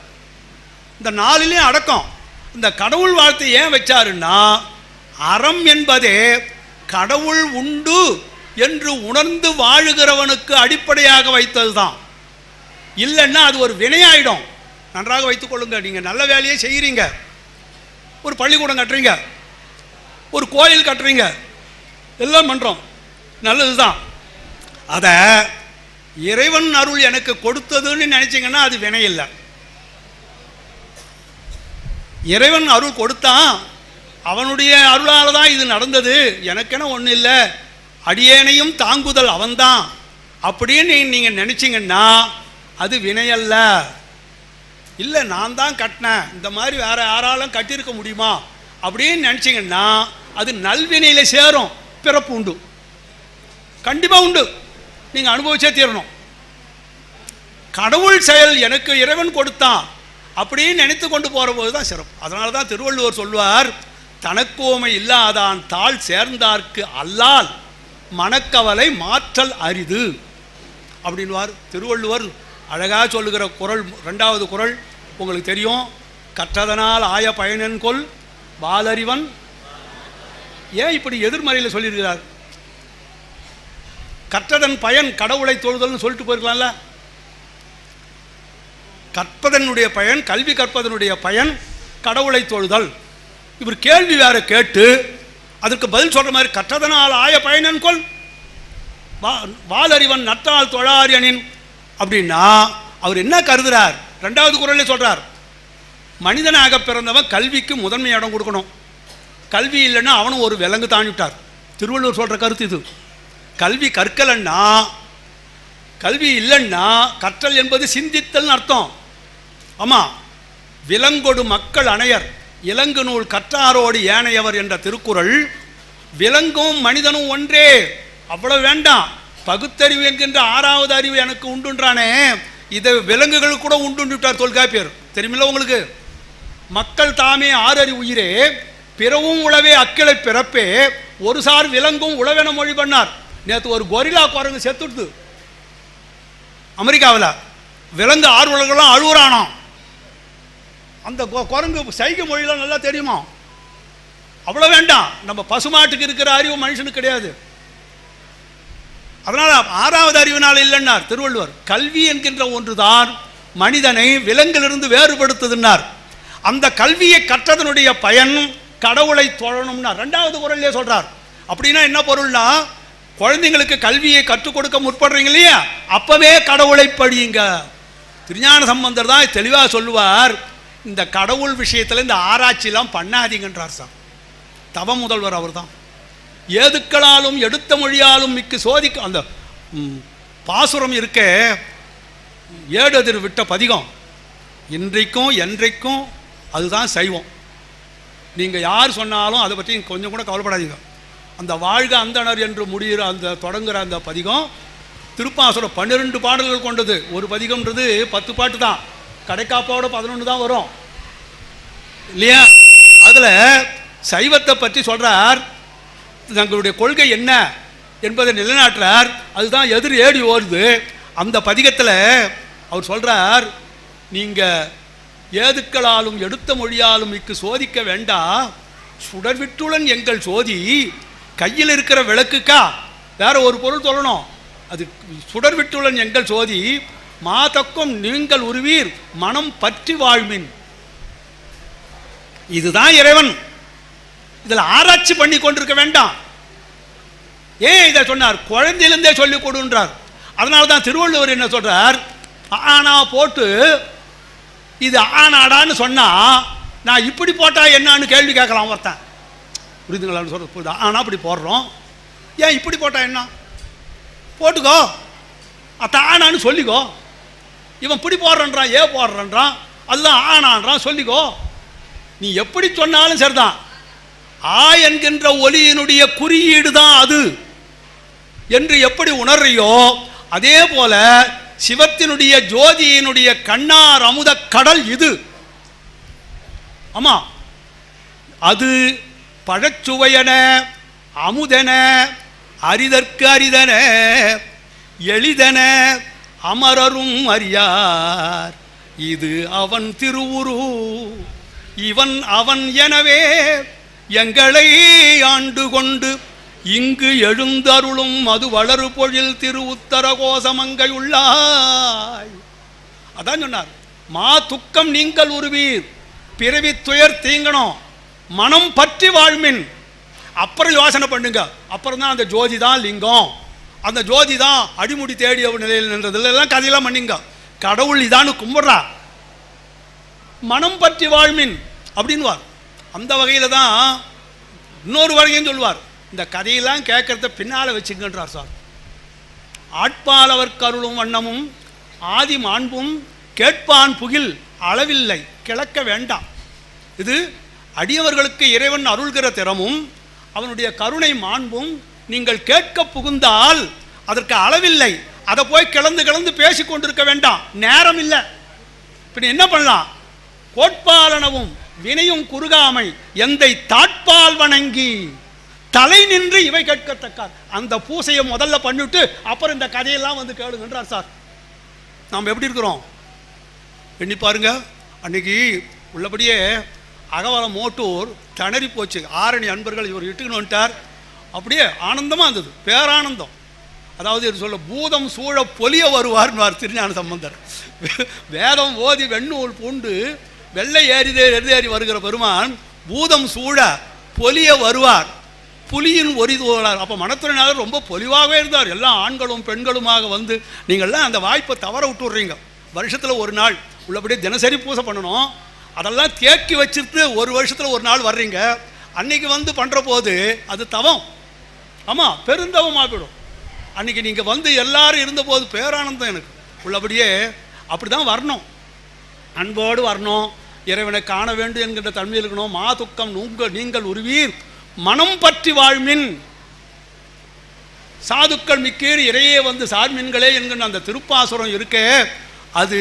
இந்த 4லையும் அடக்கம். இந்த கடவுள் வாழ்த்து ஏன் வச்சாருன்னா, அறம் என்பதே கடவுள் உண்டு என்று உணர்ந்து வாழுகிறவனுக்கு அடிப்படையாக வைத்தது தான். இல்லைன்னா அது ஒரு வினையாயிடும். நன்றாக வைத்துக் கொள்ளுங்க. நீங்கள் நல்ல வேலையை செய்கிறீங்க, ஒரு பள்ளிக்கூடம் கட்டுறீங்க, ஒரு கோயில் கட்டுறீங்க, எல்லாம் பண்ணுறோம், நல்லது தான். அதை இறைவன் அருள் எனக்கு கொடுத்ததுன்னு நினைச்சிங்கன்னா அது வினை இல்லை. இறைவன் அருள் கொடுத்தான், அவனுடைய அருளால் தான் இது நடந்தது, எனக்கென ஒன்றும் இல்லை, அடியேனையும் தாங்குதல் அவன்தான் அப்படின்னு நீங்கள் நினச்சிங்கன்னா அது வினையல்ல. இல்லை நான் தான் கட்டினேன், இந்த மாதிரி வேற யாராலும் கட்டியிருக்க முடியுமா அப்படின்னு நினச்சிங்கன்னா அது நல்வினையில் சேரும். பிறப்பு உண்டு, கண்டிப்பாக உண்டு, நீங்கள் அனுபவிச்சே தீரணும். கடவுள் செயல் எனக்கு இறைவன் கொடுத்தான் அப்படின்னு நினைத்து கொண்டு போகிற போது தான் சிறப்பு. அதனால தான் திருவள்ளுவர் சொல்வார், தனக்கோமை இல்லாதான் தாழ் சேர்ந்தார்க்கு அல்லால் மனக்கவலை மாற்றல் அரிது அப்படின்வார் திருவள்ளுவர். அழகாக சொல்லுகிற குறள் 2வது குறள் உங்களுக்கு தெரியும். கற்றதனால் ஆய பயனன் கொல் வாலறிவன். ஏன் இப்படி எதிர்மறையில் சொல்லியிருக்கிறார்? கற்றதன் பயன் கடவுளை தொழுதல்னு சொல்லிட்டு போயிருக்கலாம்ல. கற்பதனுடைய பயன், கல்வி கற்பதனுடைய பயன் கடவுளை தொழுதல். இவர் கேள்வி வேற கேட்டு அதற்கு பதில் சொல்ற மாதிரி, கற்றதனால் ஆய பயனன் கொல் வாலறிவன் நற்றால் தொழாரியனின் அப்படின்னா அவர் என்ன கருதுறார்? 2வது குறளில் சொல்றார், மனிதனாக பிறந்தவன் கல்விக்கு முதன்மை இடம் கொடுக்கணும். கல்வி இல்லைன்னா அவனும் ஒரு விலங்கு தாண்டிவிட்டார். திருவள்ளுவர் சொல்ற கருத்து இது. கல்வி கற்கலன்னா, கல்வி இல்லைன்னா, கற்றல் என்பது சிந்தித்தல் அர்த்தம். ஆமாம், விலங்கொடு மக்கள் அணையர் இலங்கு நூல் கற்றாரோடு ஏனையவர் என்ற திருக்குறள், விலங்கும் மனிதனும் ஒன்றே, அவ்வளவு வேண்டாம், பகுத்தறிவு என்கின்ற 6வது அறிவு எனக்கு உண்டுன்றானே, இதை விலங்குகள் கூட உண்டுட்டார் தொல்காப்பியர். தெரியுமில்ல உங்களுக்கு? மக்கள் தாமே 6 அறிவு உயிரே, பிறவும் உளவே அக்கிளை பிறப்பே, ஒரு சார் விலங்கும் உளவென மொழி பண்ணார். நேற்று ஒரு கொரிலா குரங்கு செத்துடுது அமெரிக்காவில். விலங்கு ஆர்வலர்களும் அழுகுறானோ. அந்த குரங்கு சைகை மொழியெல்லாம் நல்லா தெரியுமா? அவ்வளோ வேண்டாம். நம்ம பசுமாட்டுக்கு இருக்கிற அறிவு மனுஷனுக்கு கிடையாது. அதனால் 6வது அறிவினால் இல்லைன்னார் திருவள்ளுவர். கல்வி என்கின்ற ஒன்றுதான் மனிதனை விலங்கிலிருந்து வேறுபடுத்துதுன்னார். அந்த கல்வியை கற்றதனுடைய பயன் கடவுளை தொழணும்னா 2வது குறளிலே சொல்றார். அப்படின்னா என்ன பொருள்னா, குழந்தைங்களுக்கு கல்வியை கற்றுக் கொடுக்க முற்படுறீங்க இல்லையா, அப்பவே கடவுளை படியுங்க. திருஞான சம்பந்தர் தான் தெளிவாக சொல்லுவார், இந்த கடவுள் விஷயத்தில் இந்த ஆராய்ச்சியெல்லாம் பண்ணாதீங்கன்றார் சார். தவ முதல்வர் அவர் தான். ஏதுக்களாலும் எடுத்த மொழியாலும் மிக்க சோதிக்க அந்த பாசுரம் இருக்க, ஏடதிர் விட்ட பதிகம் இன்றைக்கும் என்றைக்கும் அதுதான் சைவம். நீங்கள் யார் சொன்னாலும் அதை பற்றி கொஞ்சம் கூட கவலைப்படாதீங்க. அந்த வாழ்க அந்தணர் என்று முடிகிற அந்த தொடங்குகிற அந்த பதிகம் திருப்பாசுரம் 12 பாடல்கள் கொண்டது. ஒரு பதிகம்ன்றது 10 பாட்டு தான், கடைக்காப்போட 11 தான் வரும் இல்லையா? அதில் சைவத்தை பற்றி சொல்கிறார், தங்களுடைய கொள்கை என்ன என்பதை நிலைநாட்டுறார். அதுதான் எதிர் ஏடி ஓடுது. அந்த பதிகத்தில் அவர் சொல்கிறார், நீங்கள் ஏதுக்களாலும் எடுத்த மொழியாலும் இக்கு சோதிக்க வேண்டாம், சுடர்விட்டுளன் எங்கள் சோதி. கையில் இருக்கிற விளக்குக்கா வேற ஒரு பொருள் சொல்லணும், அது சுடர்விட்டுளன் எங்கள் சோதி. மாதக்கும் நீங்கள் உருவீர் மனம் பற்றி வாழ்மின். இதுதான் இறைவன். இதில் ஆராய்ச்சி பண்ணி கொண்டிருக்க வேண்டாம். ஏன் இதை சொன்னார்? குழந்தையிலிருந்தே சொல்லிக் கொடுன்றார். அதனால தான் திருவள்ளுவர் என்ன சொல்றார், ஆனா போட்டு இது ஆனாடான்னு சொன்னா நான் இப்படி போட்டா என்னன்னு கேள்வி கேட்கலாம் ஒருத்தன். புரியுதுங்களான்னு சொல்றது. ஆனா அப்படி போடுறோம், ஏன் இப்படி போட்டா என்ன? போட்டுக்கோ, ஆனான்னு சொல்லிக்கோ. இவன் இப்படி போடுறன்றான், ஏன் போடுறன்றான், அதுதான் ஆனான்றான், சொல்லிக்கோ. நீ எப்படி சொன்னாலும் சரிதான். ஆ என்கின்ற ஒலியினுடைய குறியீடு தான் அது என்று எப்படி உணர்றியோ அதே போல சிவத்தினுடைய ஜோதியினுடைய கண்ணார் அமுத கடல் இது. ஆமா, அது பழச்சுவையன அமுதன அரிதற்கு அரிதன எளிதன அமரரும் அறியார். இது அவன் திருவுரு இவன் அவன் எனவே எங்களை ஆண்டு கொண்டு இங்கு எழுந்தருளும் அது வளரு பொழில் திரு உத்தர கோசமங்கையுள்ளாய். அதான் சொன்னார், மா துக்கம் நீங்கள் உருவீர், பிறவி துயர் தீங்கணும், மனம் பற்றி வாழ்மின். அப்புறம் யோசனை பண்ணுங்க. அப்புறம் தான் அந்த ஜோதி தான் லிங்கம், அந்த ஜோதி தான் அடிமுடி தேடிய நிலையில் நின்றதில்லை. எல்லாம் கதையெல்லாம் பண்ணிங்க. கடவுள் இதான்னு கும்பிட்றா, மனம் பற்றி வாழ்மின் அப்படின்வார். அந்த வகையில் தான் இன்னொரு வகையும் சொல்வார், இந்த கதையெல்லாம் கேட்கறத பின்னால் வச்சுக்கின்றார் சார். ஆட்பாலவர் கருளும் வண்ணமும் ஆதி மாண்பும் கேட்பான் புகில் அளவில்லை கிளக்க வேண்டாம். இது அடியவர்களுக்கு இறைவன் அருள்கிற திறமும் அவனுடைய கருணை மாண்பும் நீங்கள் கேட்க புகுந்தால் அதற்கு அளவில்லை. அதை போய் கிளந்து பேசி கொண்டிருக்க வேண்டாம், நேரம் இல்லை. இப்படி என்ன பண்ணலாம்? கோட்பாலனவும் வினையும் குறுகாமை எந்தை தாட்பால் வணங்கி தலை நின்று இவை கேட்கத்தக்கார். அந்த பூசையை முதல்ல பண்ணிட்டு அப்புறம் இந்த கதையெல்லாம் வந்து கேளுங்கன்றார் சார். நாம் எப்படி இருக்கிறோம் எண்ணி பாருங்க. அன்னைக்கு உள்ளபடியே அகவலம் மோட்டூர் திணறி போச்சு. ஆரணி அன்பர்கள் இவர் இட்டுக்கணும் வந்துட்டார். அப்படியே ஆனந்தமாக இருந்தது, பேரானந்தம். அதாவது இது சொல்ல பூதம் சூழ பொலிய வருவார்னார் திருஞான சம்பந்தர். வேதம் ஓதி வெண்ணூல் பூண்டு வெள்ளை ஏறி வருகிற பெருமான் பூதம் சூழ பொலிய வருவார், புலியின் ஒரிதோளார். அப்போ மனத்துறையினாலும் ரொம்ப பொலிவாகவே இருந்தார். எல்லாம் ஆண்களும் பெண்களுமாக வந்து நீங்கள்லாம் அந்த வாய்ப்பை தவற விட்டுடுறீங்க. வருஷத்தில் ஒரு நாள் உள்ளபடியே தினசரி பூசை பண்ணணும். அதெல்லாம் தேக்கி வச்சுட்டு ஒரு வருஷத்தில் ஒரு நாள் வர்றீங்க. அன்னைக்கு வந்து பண்ணுற போது அது தவம். ஆமாம், பெருந்தவமாக போயிடும். அன்றைக்கி நீங்கள் வந்து எல்லாரும் இருந்தபோது பேரானந்தம் எனக்கு. உள்ளபடியே அப்படி தான் வரணும், அன்போடு வரணும், இறைவனை காண வேண்டும் என்கின்ற தன்மை இருக்கணும். மா துக்கம் நீங்கள் உருவீர் மனம் பற்றி வாழ்மின். சாதுக்கள் மிக்கீர் இறையே வந்து சார்மின்களே என்கின்ற அந்த திருப்பாசுரம் இருக்க, அது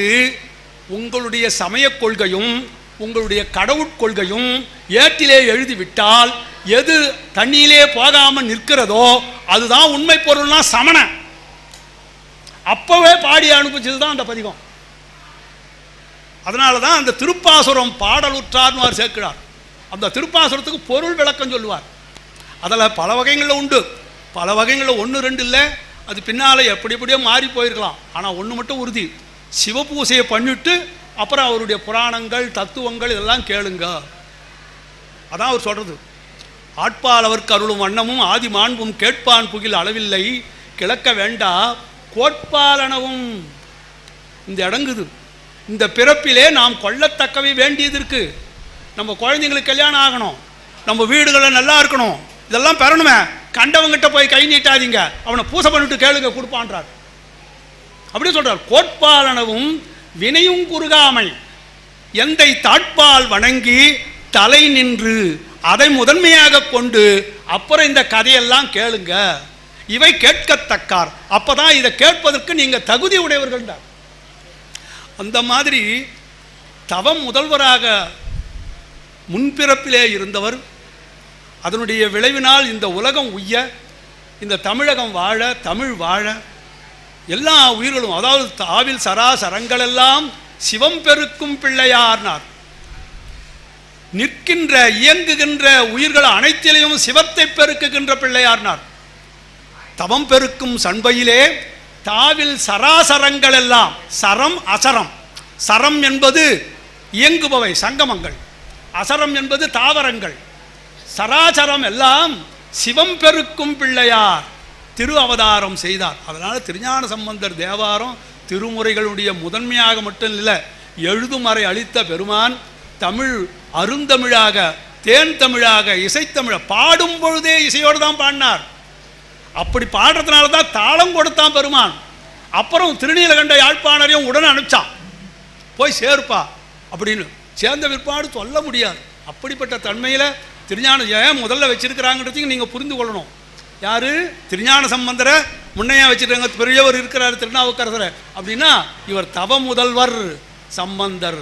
உங்களுடைய சமய கொள்கையும் உங்களுடைய கடவுட்கொள்கையும் ஏட்டிலே எழுதிவிட்டால் எது தண்ணியிலே போகாமல் நிற்கிறதோ அதுதான் உண்மை பொருள்னா சமண. அப்பவே பாடி அனுப்பிச்சது தான் அந்த பதிகம். அதனால தான் அந்த திருப்பாசுரம் பாடலுற்றார்னு சேர்க்கிறார். அந்த திருப்பாசுரத்துக்கு பொருள் விளக்கம் சொல்லுவார். அதில் பல வகைகளில் உண்டு, பல வகைகளில் 1 2 இல்லை, அது பின்னால் எப்படியோ மாறி போயிருக்கலாம். ஆனால் ஒன்று மட்டும் உறுதி, சிவபூசையை பண்ணிவிட்டு அப்புறம் அவருடைய புராணங்கள் தத்துவங்கள் இதெல்லாம் கேளுங்க. அதான் அவர் சொல்கிறது. ஆட்பால் அவருக்கு அருளும் வண்ணமும் ஆதி மாண்பும் கேட்பான் புகில் அளவில்லை கிளக்க வேண்டா கோட்பாலனவும். இந்த இடங்குது. இந்த பிறப்பிலே நாம் கொள்ளத்தக்கவை வேண்டியது இருக்கு. நம்ம குழந்தைங்களுக்கு கல்யாணம் ஆகணும், நம்ம வீடுகளில் நல்லா இருக்கணும், இதெல்லாம் பெறணுமே. கண்டவங்கிட்ட போய் கை நீட்டாதீங்க, அவனை பூசை பண்ணிட்டு கேளுங்க கொடுப்பான்றார். அப்படி சொல்றார். கோட்பாலனவும் வினையும் குறுகாமை எந்தை தாட்பால் வணங்கி தலை நின்று அதை முதன்மையாக கொண்டு அப்புறம் இந்த கதையெல்லாம் கேளுங்க, இவை கேட்கத்தக்கார், அப்பதான் இதை கேட்பதற்கு நீங்க தகுதி உடையவர்கள் தான். அந்த மாதிரி தவம் முதல்வராக முன்பிறப்பிலே இருந்தவர், அதனுடைய விளைவினால் இந்த உலகம் உய்ய, இந்த தமிழகம் வாழ, தமிழ் வாழ, எல்லா உயிர்களும், அதாவது தாவில் சராசரங்கள் எல்லாம் சிவம் பெருக்கும் பிள்ளையார்னார். நிற்கின்ற இயங்குகின்ற உயிர்கள் அனைத்திலையும் சிவத்தை பெருக்குகின்ற பிள்ளையார்னார். தவம் பெருக்கும் சண்பையிலே தாவில் சராசரங்கள் எல்லாம், சரம் அசரம், சரம் என்பது இயங்குபவை சங்கமங்கள், அசரம் என்பது தாவரங்கள், சராசரம் எல்லாம் சிவம் பெருக்கும் பிள்ளையார் திரு அவதாரம் செய்தார். அதனால திருஞான சம்பந்தர் தேவாரம் திருமுறைகளுடைய முதன்மையாக மட்டும் இல்லை, எழுதுமறை அளித்த பெருமான் தமிழ் அருந்தமிழாக, தேன் தமிழாக, இசைத்தமிழ பாடும் பொழுதே இசையோடு தான் பாடினார். அப்படி பாடுறதுனால தான் தாளம் கொடுத்தான் பெருமான். அப்புறம் திருநீலகண்ட யாழ்ப்பாணரையும் உடனே அனுப்பிச்சான், போய் சேர்ப்பா அப்படின்னு. சேர்ந்த விற்பாடு சொல்ல முடியாது. அப்படிப்பட்ட தன்மையில் திருஞான ஏன் முதல்ல வச்சிருக்கிறாங்கிறதையும் நீங்கள் புரிந்து கொள்ளணும். யாரு? திருஞான சம்பந்தரை முன்னையா வச்சிருக்காங்க, பெரியவர் இருக்கிறார் திருநாவுக்கரசரை அப்படின்னா, இவர் தவ முதல்வர் சம்பந்தர்.